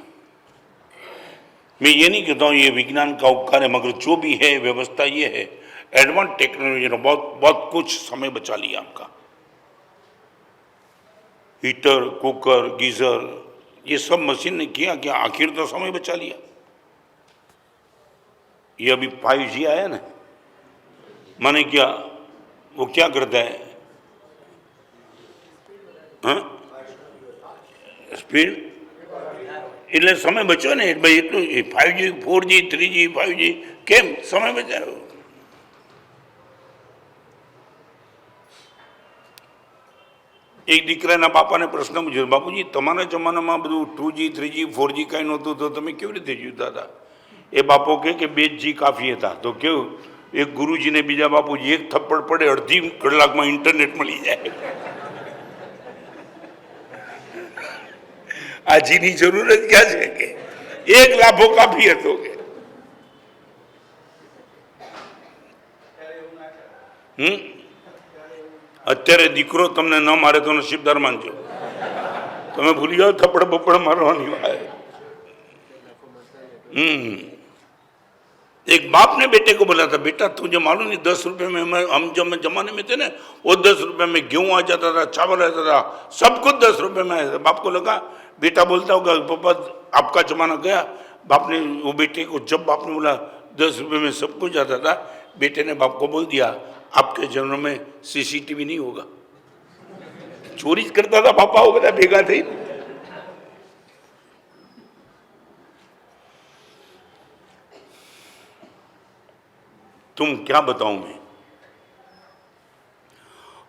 मैं ये नहीं कहता हूँ ये विज्ञान का उपकार है, मगर जो भी है व्यवस्था ये है, एडवांस टेक्नोलॉजी ने बहुत कुछ समय बचा लिया आपका. हीटर, कुकर, गीजर, ये सब मशीन ने किया क्या? आखिर तो समय बचा लिया. ये अभी 5G आया ना, माने क्या वो क्या करता है? हाँ, स्पीड એટલે સમય બચ્યો ને ભાઈ. એટલું 5G 4G 3G 5G કેમ સમય બચાવ્યો? એક દીકરાના બાપાને પ્રશ્ન પૂછ્યો, બાપુજી તમારા જમાનામાં બધું 2G 3G 4G કાંઈ નહોતું તો તમે કેવી રીતે જીવતા હતા? એ બાપો કહે કે 2G કાફી હતા. તો કેવું, એક ગુરુજીને બીજા બાપુજી એક થપ્પડ પડે, અડધી કલાકમાં ઇન્ટરનેટ મળી જાય. આજીની જરૂરત ક્યાં છે કે એક લાભો કાફી હતો કે અત્યારે દીકરો તમને ન મારે તો નસીબદાર માનજો. તમે ભૂલી જાઓ થપ્પડ બપ્પડ મારવાની વાત. एक बाप ने बेटे को बोला था, बेटा तुझे मालूम नहीं 10 रुपए में हम जब जमाने में थे ना, वो 10 रुपए में गेहूं आ जाता था, चावल आता था, सब कुछ 10 रुपए में आया था. बाप को लगा, बेटा बोलता होगा पापा आपका जमाना गया. बाप ने वो बेटे को, जब बाप ने बोला 10 रुपए में सब कुछ आता था, बेटे ने बाप को बोल दिया आपके जन्म में सीसीटीवी नहीं होगा. चोरी करता था पापा, वो बता भेगा थे. तुम क्या बताऊं मैं.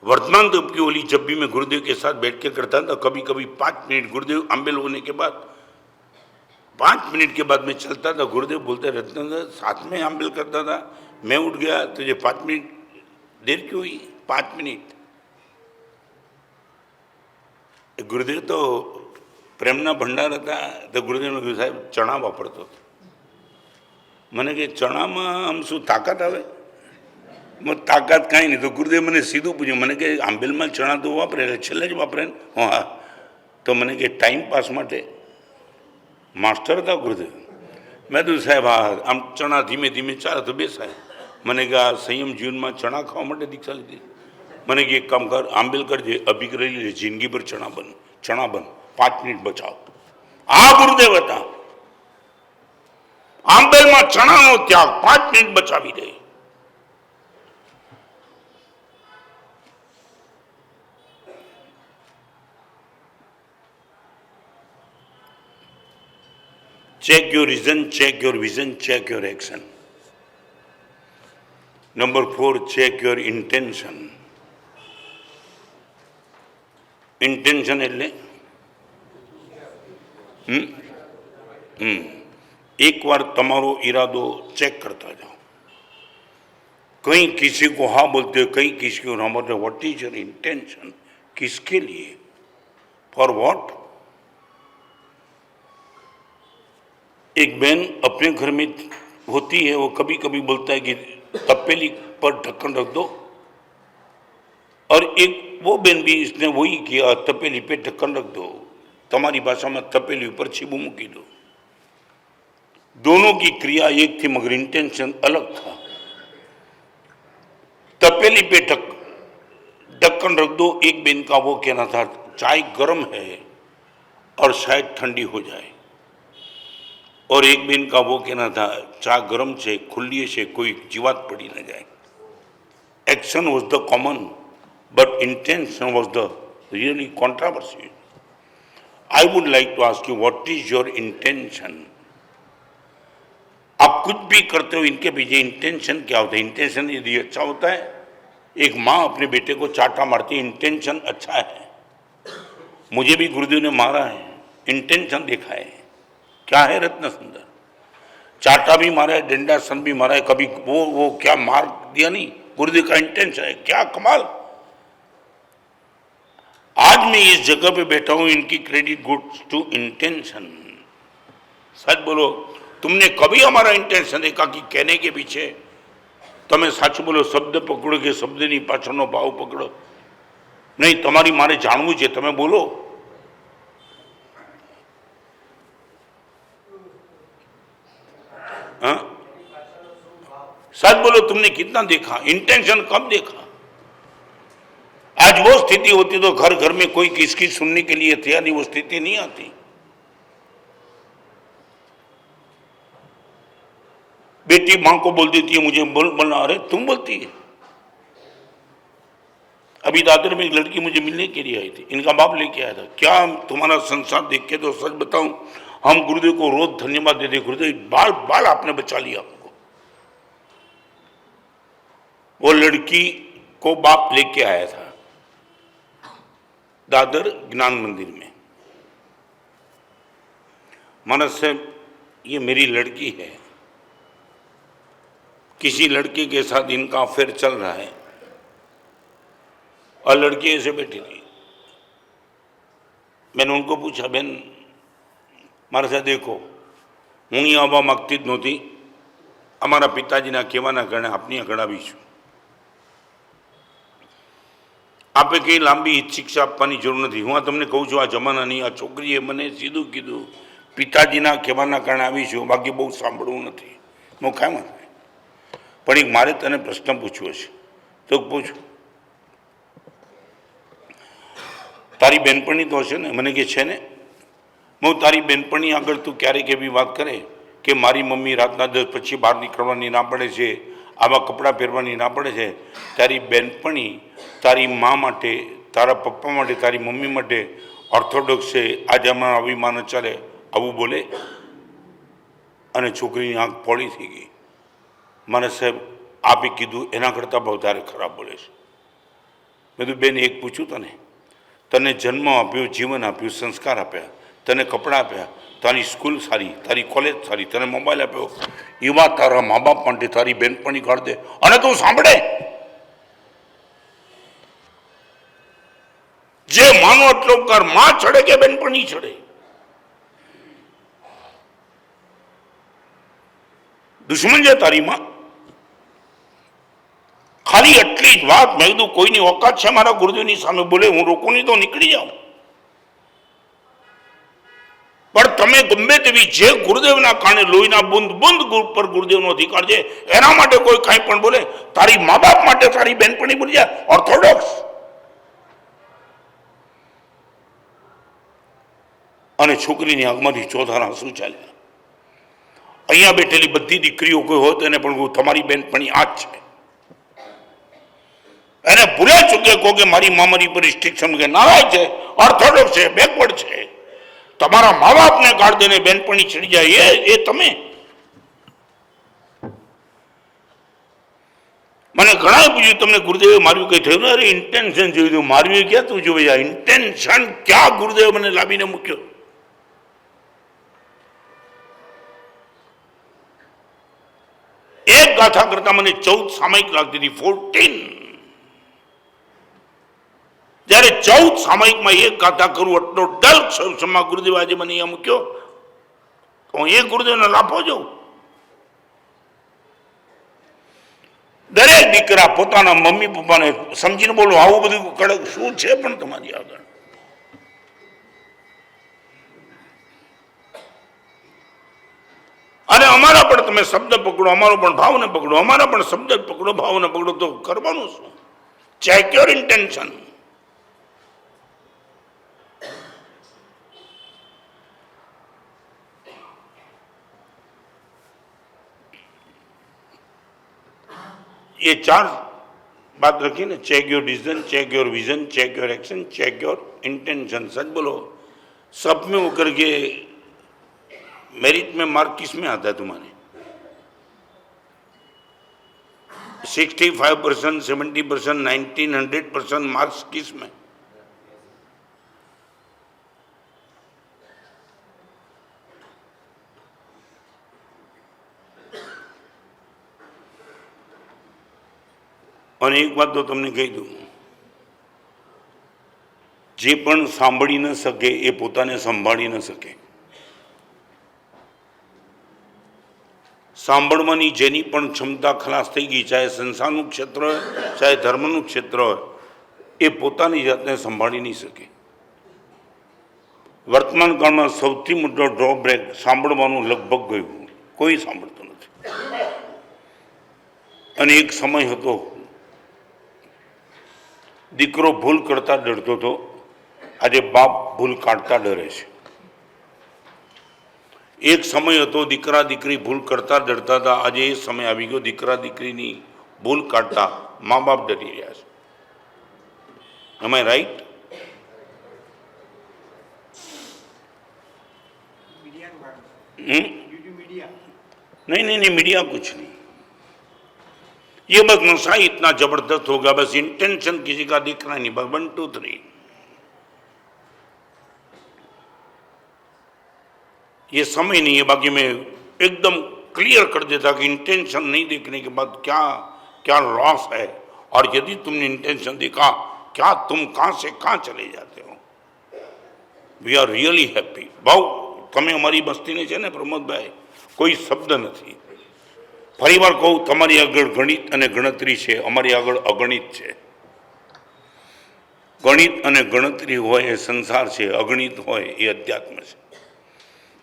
वर्तमान तो की होली जब भी मैं गुरुदेव के साथ बैठ के करता था, कभी कभी 5 मिनट गुरुदेव आंबेल होने के बाद 5 मिनट के बाद मैं चलता था. गुरुदेव बोलते रत्न साथ में आंबेल करता था. मैं उठ गया, तुझे 5 मिनट देर क्यों हुई? 5 मिनट. गुरुदेव तो प्रेमना भंडार था. तो गुरुदेव ने साहब चना वापरतो. મને કે ચણામાં આમ શું તાકાત આવે? તાકાત કાંઈ નહીં. તો ગુરુદેવ મને સીધું પૂછ્યું, મને કે આંબેલમાં ચણા તો વાપરે એટલે છેલ્લે જ વાપરે ને. હા. તો મને કે ટાઈમ પાસ માટે માસ્ટર હતા ગુરુદેવ. મેં તો સાહેબ હા આમ ચણા ધીમે ધીમે ચાલે તો બેસાય. મને કે આ સંયમ જીવનમાં ચણા ખાવા માટે દીક્ષા લીધી. મને કે એક કામ કર, આંબેલ કરજે, અભી કરી લે, જિંદગી પર ચણા બન 5 મિનિટ બચાવ. આ ગુરુદેવ હતા. આંબેલમાં ચણાનો ત્યાગ 5 મિનિટ બચાવી દે. Check your reason, check your vision, check your action. Number 4, check your intention. Intention એટલે एक बार तमारो इरादो चेक करता जाओ. कहीं किसी को हाँ बोलते हो, कहीं किसी को ना बोलते. What is your intention? किसके लिए? For what? एक बहन अपने घर में होती है, वो कभी कभी बोलता है कि तपेली पर ढक्कन रख दो. और एक वो बहन भी इसने वही किया, तपेली पे ढक्कन रख दो. तुम्हारी भाषा में तपेली ऊपर छीबू मूकी दो. दोनों की क्रिया एक थी मगर इंटेंशन अलग था. तपेली पे ढक्कन रख दो. एक बेन का वो कहना था चाय गर्म है और शायद ठंडी हो जाए. और एक बेन का वो कहना था चाय गर्म से खुली से कोई जीवात पड़ी न जाए. Action was the common but intention was the really controversy. I would like to ask you what is your intention? आप कुछ भी करते हो, इनके पीछे इंटेंशन क्या होता है? इंटेंशन यदि अच्छा होता है, एक माँ अपने बेटे को चाटा मारती है, इंटेंशन अच्छा है. मुझे भी गुरुदेव ने मारा है, इंटेंशन देखा है. क्या है रत्न सुंदर? चाटा भी मारा है, डंडासन भी मारा है. कभी वो क्या मार दिया नहीं. गुरुदेव का इंटेंशन है. क्या कमाल. आज मैं इस जगह पे बैठा हूं, इनकी क्रेडिट गुड्स टू इंटेंशन. सच बोलो, तुमने कभी हमारा इंटेंशन देखा कि कहने के पीछे તમે સાચું બોલો, શબ્દ પકડો કે શબ્દની પાછળનો ભાવ પકડો? નહીં, તમારી મારે જાણવું છે, તમે બોલો. हाँ? सच बोलो, तुमने कितना देखा? इंटेंशन कब देखा? आज वो स्थिति होती तो घर घर में कोई किसकी सुनने के लिए तैयार नहीं, वो स्थिति नहीं आती. बेटी मां को बोल देती है मुझे बोलना. अरे तुम बोलती है. अभी दादर में एक लड़की मुझे मिलने के लिए आई थी, इनका बाप लेके आया था. क्या तुम्हारा संसार देख के तो सच बताऊं, हम गुरुदेव को रोज धन्यवाद देते. गुरुदेव बाल बाल आपने बचा लिया हमको. वो लड़की को बाप लेके आया था दादर ज्ञान मंदिर में. मनस से ये मेरी लड़की है, किसी लड़के के साथ इनका अफेयर चल रहा है. और लड़की ऐसे बैठी थी. मैंने उनको पूछा, बहन મારા સાથે દેખો, હું અહીંયા આવવા માગતી જ નહોતી. અમારા પિતાજીના કહેવાના કારણે આપની આગળ આવી છું. આપે કંઈ લાંબી શિક્ષા આપવાની જરૂર નથી. હું આ તમને કહું છું, આ જમાનાની આ છોકરીએ મને સીધું કીધું, પિતાજીના કહેવાના કારણે આવી છું, બાકી બહુ સાંભળવું નથી. હું કાંઈ વાત નહીં, પણ એક મારે તને પ્રશ્ન પૂછવો છે તો પૂછું. તારી બેનપણી તો હશે ને? મને કે છે ને. હું તારી બેનપણી આગળ તું ક્યારેક એવી વાત કરે કે મારી મમ્મી રાતના 10 પછી બહાર નીકળવાની ના પડે છે, આવા કપડાં પહેરવાની ના પડે છે? તારી બેનપણી તારી મા માટે, તારા પપ્પા માટે, તારી મમ્મી માટે ઓર્થોડોક્સ છે, આજે હમણાં આવી માન ચાલે, આવું બોલે? અને છોકરીની આંખ પોળી થઈ ગઈ. મને સાહેબ આપે કીધું એના કરતાં બહુ વધારે ખરાબ બોલે છે. મેં કીધું બેન એક પૂછ્યું, તને જન્મ આપ્યો, જીવન આપ્યું, સંસ્કાર આપ્યા, તને કપડાં આપ્યા, તારી સ્કૂલ સારી, તારી કોલેજ સારી, તને મોબાઈલ આપ્યો, એવા તારા મા બાપ માટે તારી બેનપણી કાઢ દે અને તું સાંભળે? જે માનો એટલો કર. માં ચડે કે બેનપણી ચડે? દુશ્મન છે તારી માં? ખાલી એટલી જ વાત. મેં કીધું કોઈની ઓકાત છે મારા ગુરુદેવની સામે બોલે? હું રોકું નહીં તો નીકળી જાઉં. પણ તમે ગમે તેવી જે ગુરુદેવના કારણે લોહીના બુંદ બુંદ પર ગુરુદેવનો અધિકાર છે એના માટે કોઈ કાંઈ પણ બોલે? તારી મા બાપ માટે તારી બેનપણી બોલી જાય ઓર્થોડોક્સ? અને છોકરીની આંખમાંથી ચોધારા આંસુ ચાલ્યા. અહીંયા બેઠેલી બધી દીકરીઓ કોઈ હોત એને પણ તમારી બેનપણી આ જ છે. એને ભૂલા ચૂકે કહો કે મારી મામારી પર રિસ્ટ્રિક્શન કે નારાજ છે, ઓર્થોડોક્સ છે, બેકવર્ડ છે. તમારા મા બાપને કાઢ દઈને બેનપણી ચડી જાય એ તમે? મને ઘણા પૂછ્યું તમને ગુરુદેવે માર્યું કઈ થયું? અરે ઇન્ટેન્શન જોયું. માર્યું ક્યાં તું જોવે? ઇન્ટેન્શન ક્યાં ગુરુદેવ મને લાવીને મૂક્યો? એક ગાથા કરતા મને 14 સામાયિક લાગતી હતી. 14. જ્યારે 14 સામાયિકમાં એક ગાથા કરું એટલો ડર ક્ષમા ગુરુદેવ આજે મને અહીંયા મૂક્યો તો હું એ ગુરુદેવને લાભો જાઉં. દરેક દીકરા પોતાના મમ્મી પપ્પાને સમજીને બોલો, આવું બધું કડક શું છે પણ તમારી આગળ? અને અમારા પણ તમે શબ્દ પકડો, અમારો પણ ભાવને પકડો, અમારા પણ શબ્દ પકડો, ભાવને પકડો, તો કરવાનું શું? Check your intention. ये 4 बात रखी ना, check your decision, check your vision, check your action, check your intention. सच बोलो, सब में होकर के मेरिट में मार्क किस में आता है तुम्हारे? 65%, 70%, 90%, 100% मार्क्स किस में? અને એક વાત તો તમને કહી દઉં, જે પણ સાંભળી ન શકે એ પોતાને સંભાળી ન શકે. સાંભળવાની જેની પણ ક્ષમતા ખલાસ થઈ ગઈ, ચાહે સંસારનું ક્ષેત્ર હોય, ચાહે ધર્મનું ક્ષેત્ર હોય, એ પોતાની જાતને સંભાળી નહીં શકે. વર્તમાન કાળમાં સૌથી મોટો ડ્રોબેક સાંભળવાનું લગભગ ગયું. કોઈ સાંભળતું નથી. અને એક સમય હતો દીકરો ભૂલ કરતા ડરતો હતો, આજે બાપ ભૂલ કાઢતા ડરે છે. એક સમય હતો દીકરા દીકરી ભૂલ કરતા ડરતા હતા, આજે એ સમય આવી ગયો દીકરા દીકરીની ભૂલ કાઢતા મા બાપ ડરી રહ્યા છે. એમ આઈ રાઈટ? नहीं नहीं नहीं, मीडिया कुछ नहीं. ये बस नशा इतना जबरदस्त हो गया, बस इंटेंशन किसी का दिखना नहीं, बस 1 2 3. ये समय नहीं है. बाकी मैं एकदम क्लियर कर देता कि इंटेंशन नहीं देखने के बाद क्या क्या लॉस है, और यदि तुमने इंटेंशन देखा, क्या तुम कहां से कहां चले जाते हो. We are really happy. बहुत તમે અમારી બસ્તીને છે ને પ્રમોદભાઈ કોઈ શબ્દ નથી. ફરીવાર કહું, તમારી આગળ ગણિત અને ગણતરી છે, અમારી આગળ અગણિત છે. ગણિત અને ગણતરી હોય એ સંસાર છે, અગણિત હોય એ અધ્યાત્મ છે.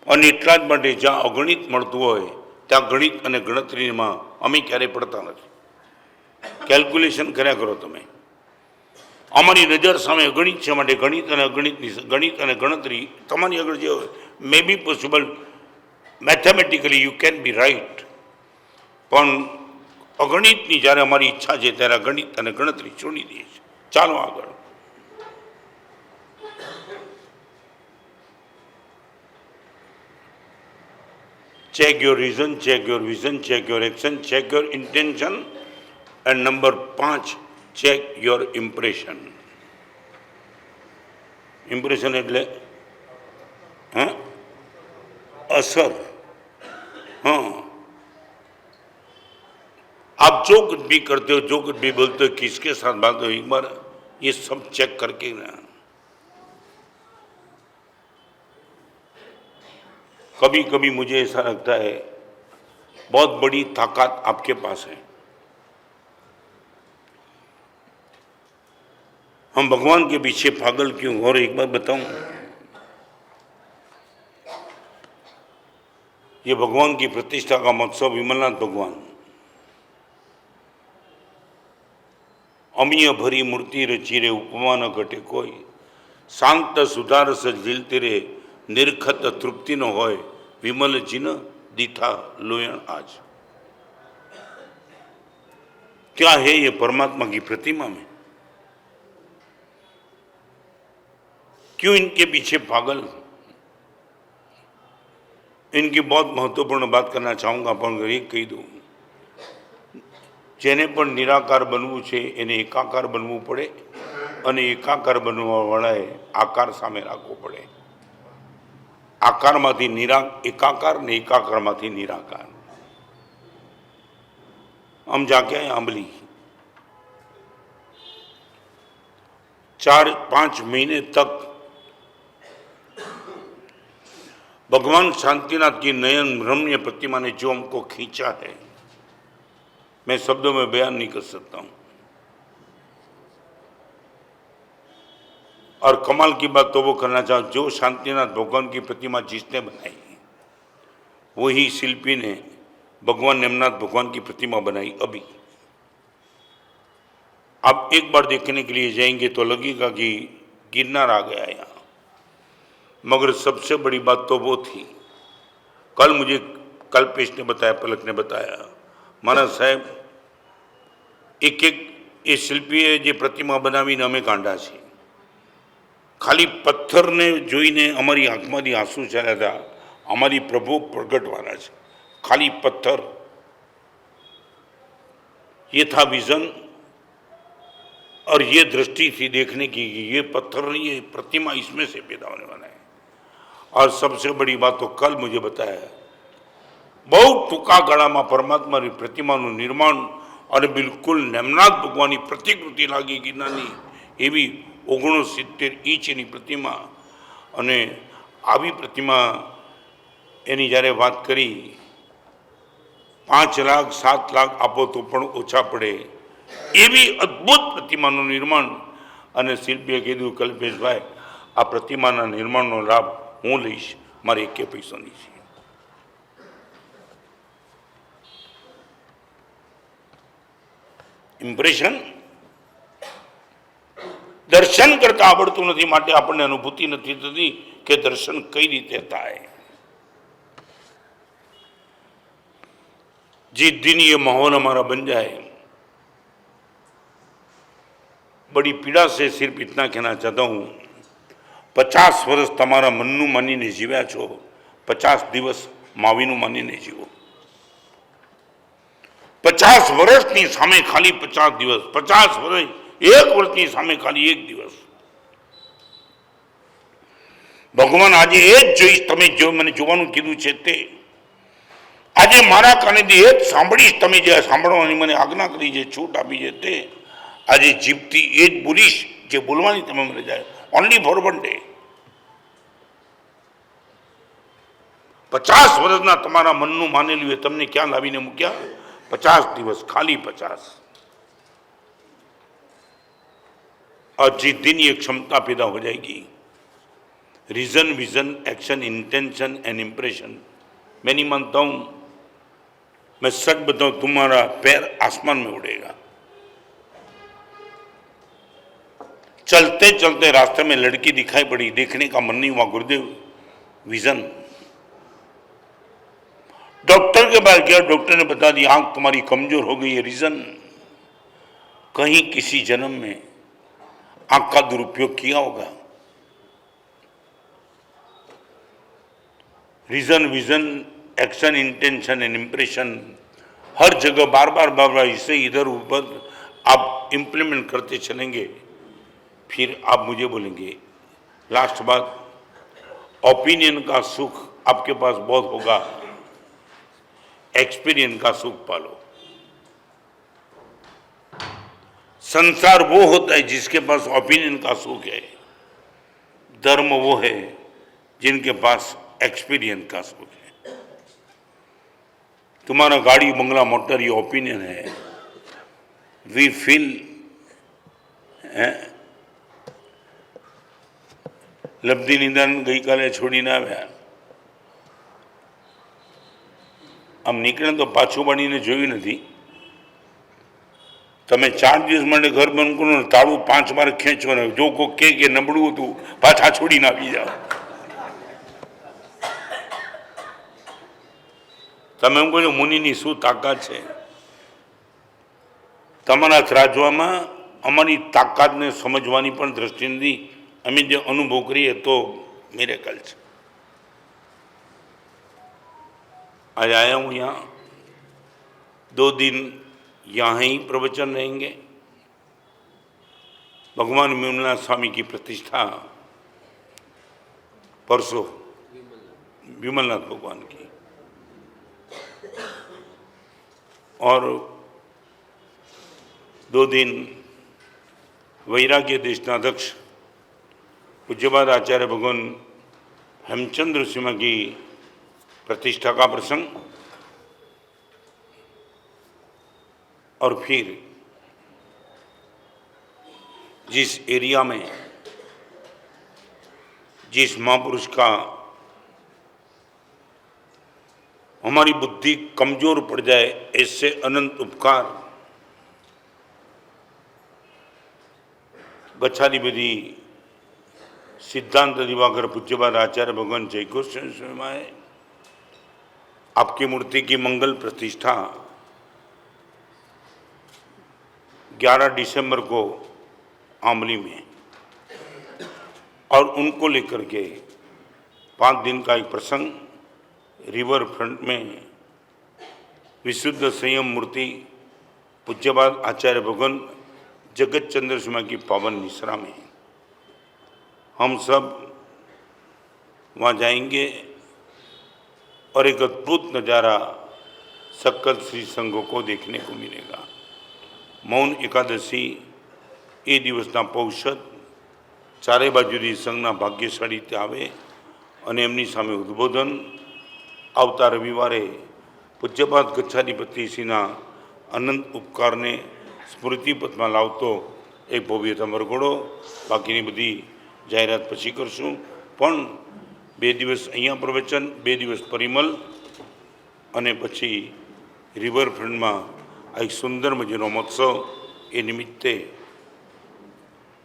અને એટલા જ માટે જ્યાં અગણિત મળતું હોય ત્યાં ગણિત અને ગણતરીમાં અમે ક્યારેય પડતા નથી. કેલ્ક્યુલેશન કર્યા કરો તમે. અમારી નજર સામે અગણિત છે માટે ગણિત અને અગણિતની ગણિત અને ગણતરી તમારી આગળ જે હોય may be possible mathematically you can be right, પણ અગણિતની જ્યારે અમારી ઈચ્છા છે ત્યારે ગણિત અને ગણતરી છોડી દઈએ છીએ. ચાલો આગળ. Check your reason, check your vision, check your action, check your intention, and number 5, check your impression. Impression એટલે असर. हाँ, आप जो कुछ भी करते हो, जो कुछ भी बोलते हो, किसके साथ बात हो, एक बार ये सब चेक करके ना. कभी कभी मुझे ऐसा लगता है बहुत बड़ी ताकत आपके पास है. हम भगवान के पीछे पागल क्यों? और एक बार बताऊं, ये भगवान की प्रतिष्ठा का महोत्सव विमलनाथ भगवान अमीय भरी मूर्ति रची रे उपमा न घटे कोई, शांत सुधार से झीलती रे निर्खत तृप्ति न होय, विमल जी न दीठा लोयण आज. क्या है ये परमात्मा की प्रतिमा में? क्यों इनके पीछे पागल? इनकी बहुत महत्वपूर्ण बात करना चाहूँगा, पर एक कही दूँ, जेने पण निराकार बनવું છે એને એકાકાર બનવું પડે, અને એકાકાર બનવાવાળાએ આકાર સામે રાખવો પડે. આકારમાંથી એકાકાર ને એકાકારમાંથી નિરાકાર. हम जाके आए आंबली, 4-5 महीने तक भगवान शांतिनाथ की नयन रम्य प्रतिमा ने जो हमको खींचा है, मैं शब्दों में बयान नहीं कर सकता हूं. और कमाल की बात तो वो करना चाहूँ, जो शांतिनाथ भगवान की प्रतिमा जिसने बनाई वही शिल्पी ने भगवान नेमनाथ भगवान की प्रतिमा बनाई. अभी आप एक बार देखने के लिए जाएंगे तो लगेगा कि गिरनार आ गया यहाँ. मगर सबसे बड़ी बात तो वो थी, कल मुझे कल्पेश ने बताया, पलक ने बताया, महाराज साहेब एक एक ये शिल्पीए जे प्रतिमा बनावीने अमे कांढा छे. खाली पत्थर ने जोईने अमारी आंखमांथी आंसू चाल्या था. अमारी प्रभु प्रगटवाना छे. खाली पत्थर. ये था विजन और ये दृष्टि थी देखने की कि ये पत्थर नहीं, ये प्रतिमा इसमें से पैदा होने वाला है. और सबसे बड़ी बात तो कल मुझे बताया, बहुत टूंका गाळामां परमात्मानी प्रतिमानुं निर्माण और बिल्कुल नेमनाथ भगवाननी प्रतिकृति लागी गिरनारनी एवी 69 इंचनी प्रतिमा. અને આવી प्रतिमा એની જ્યારે વાત કરી 5 લાખ 7 લાખ આપો તો પણ ઓછા પડે એવી અદ્ભુત પ્રતિમાનું નિર્માણ. અને શિલ્પીએ કીધું, કલ્પેશભાઈ આ પ્રતિમાના નિર્માણનો લાભ હું લઈશ, મારે એકે પૈસો નહીં છે. ઇમ્પ્રેશન દર્શન કરતા આવડતું નથી માટે આપણને અનુભૂતિ નથી થતી કે દર્શન કઈ રીતે થાય. जिस दिन ये माहौल हमारा बन जाए, बड़ी पीड़ा से सिर्फ इतना कहना चाहता हूँ, 50 वर्ष तमारा मननु मानीने जीव्या छो, 50 दिवस मावीनु मानीने जीवो. 50 वर्षनी सामे खाली 50 दिवस, 50 वर्ष 1 वर्षनी सामे खाली 1 दिवस. भगवान आज ए ज जोईश, तमे जो मने जोवानुं कीधुं छे ते आज मारा कानेथी ए ज सांभळीश. तमे जे सांभळवानी मने आज्ञा करी छे, छूट आपी छे ते आज जीभथी ए ज बोलीश जे बोलवानी तमे मने जाय. Only for one day. 50 વર્ષના તમારા મનનું માનેલું એ તમને ક્યાં લાવીને મૂક્યા? 50 દિવસ, ખાલી 50। और जिस दिन ये क्षमता पैदा हो जाएगी, reason, vision, action, intention and impression, मैं नहीं मानता हूं, मैं सच बताऊं, तुम्हारा पैर आसमान में उड़ेगा। चलते चलते रास्ते में लड़की दिखाई पड़ी, देखने का मन नहीं हुआ, गुरुदेव विजन। डॉक्टर के पास गया, डॉक्टर ने बता दिया आंख तुम्हारी कमजोर हो गई है, रीजन कहीं किसी जन्म में आंख का दुरुपयोग किया होगा। Reason, vision, action, intention and impression, हर जगह बार बार इसे इधर ऊपर आप इंप्लीमेंट करते चलेंगे, फिर आप मुझे बोलेंगे। लास्ट बात, ओपिनियन का सुख आपके पास बहुत होगा, एक्सपीरियंस का सुख पालो। संसार वो होता है जिसके पास ओपिनियन का सुख है, धर्म वो है जिनके पास एक्सपीरियंस का सुख है। तुम्हारा गाड़ी बंगला मोटर ये ओपिनियन है, वी फील लब्धी निदान गई काले छोड़ी ना आव्या, आम निकळे तो पाछू वळीने जोयुं नथी। तमे 4 दिवस माटे घर बंद करो, ताळू 5 बार खेंचो ने जो को के नबळुं हतुं पाछा छोड़ीने आवी जाओ। तमे एम कहो मुनिनी शुं ताकात छे? तमारा राजवामां अमारी ताकातने समजवानी पण दृष्टि नथी। अमे जे अनुभव करीए तो मिरेकल छे। आज आया हूँ यहाँ, 2 दिन यहाँ ही प्रवचन रहेंगे। भगवान विमलनाथ स्वामी की प्रतिष्ठा परसों, विमलनाथ भगवान की, और 2 दिन वैराग्य देशना अध्यक्ष पूज्यपाद आचार्य भगवान हेमचंद्र सिंह की प्रतिष्ठा का प्रसंग, और फिर जिस एरिया में जिस महापुरुष का हमारी बुद्धि कमजोर पड़ जाए ऐसे अनंत उपकार गच्छाधिपति सिद्धांत दिवाकर पूज्यपाद आचार्य भगवान जयकृष्ण स्वामी, आपकी मूर्ति की मंगल प्रतिष्ठा 11 दिसंबर को आमली में, और उनको लेकर के 5 दिन का एक प्रसंग रिवर फ्रंट में विशुद्ध संयम मूर्ति पूज्यपाद आचार्य भगवान जगत चंद्र सिंह की पावन निसरा में। हम सब वहाँ जाएंगे और एक अद्भुत नज़ारा सकल श्री संघ को देखने को मिलेगा। मौन एकादशी ए दिवसना पौषध चारे बाजुથી સંઘના ભાગ્યશાળી ત્યાં આવે અને એમની સામે ઉદ્બોધન। આવતા રવિવારે પૂજ્યપાદ ગચ્છાધિપતિશ્રીના અનંત ઉપકારને સ્મૃતિપથમાં લાવતો એક ભવ્યતા વરઘોડો। બાકીની બધી જાહેરાત પછી કરશું, પણ 2 દિવસ અહીંયા પ્રવચન, 2 દિવસ પરિમલ, અને પછી રિવરફ્રન્ટમાં આ એક સુંદર મજાનો મહોત્સવ। એ નિમિત્તે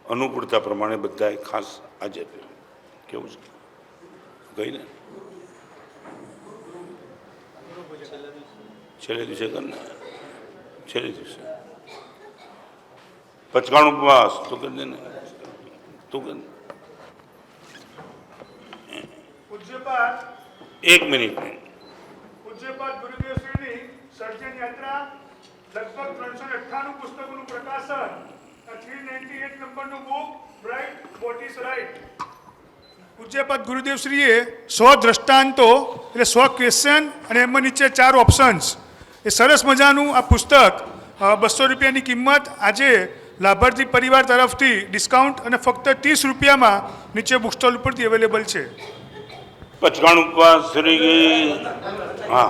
अनुकूलता प्रमाणे बधाए खास हाजर रह्यो। केवुं छे गई ने छेल्ले दिवसे करना, छेल्ले दिवसे 55 उपवास तो कर देने, तू कर। पूज्यपाद 1 मिनिट में पूज्यपाद गुरुदेव श्री सर्जन यात्रा लगभग 398 पुस्तकों प्रकाशन, 398 નંબરનું book right what is right. પૂજ્યપાદ ગુરુદેવ શ્રીએ 100 દ્રષ્ટાંતો એટલે 100 ક્વેશ્ચન અને એમાં નીચે 4 ઓપ્શન્સ, એ સરસ મજાનું આ પુસ્તક 200 રૂપિયાની કિંમત આજે લાભાર્થી પરિવાર તરફથી ડિસ્કાઉન્ટ અને ફક્ત 30 રૂપિયામાં નીચે બુક સ્ટોલ ઉપરથી અવેલેબલ છે। पचकाण उपवास श्री हाँ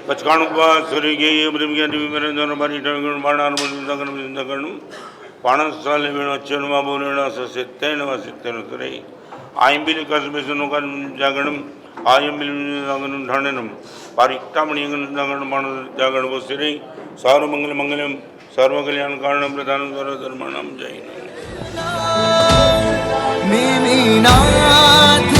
पचकाण उपवास श्री पाणस्थाले अच्युन सत्यन वसित्यन सुरे आयंबिल कसबेसनो जागरणम आयंबिल ढाणनम पारिक्तामणियंगन जागरण वसिरे सर्वमंगल मंगलम सर्वकल्याण कारणम प्रधानम सर्वधर्माणाम जय Mimi na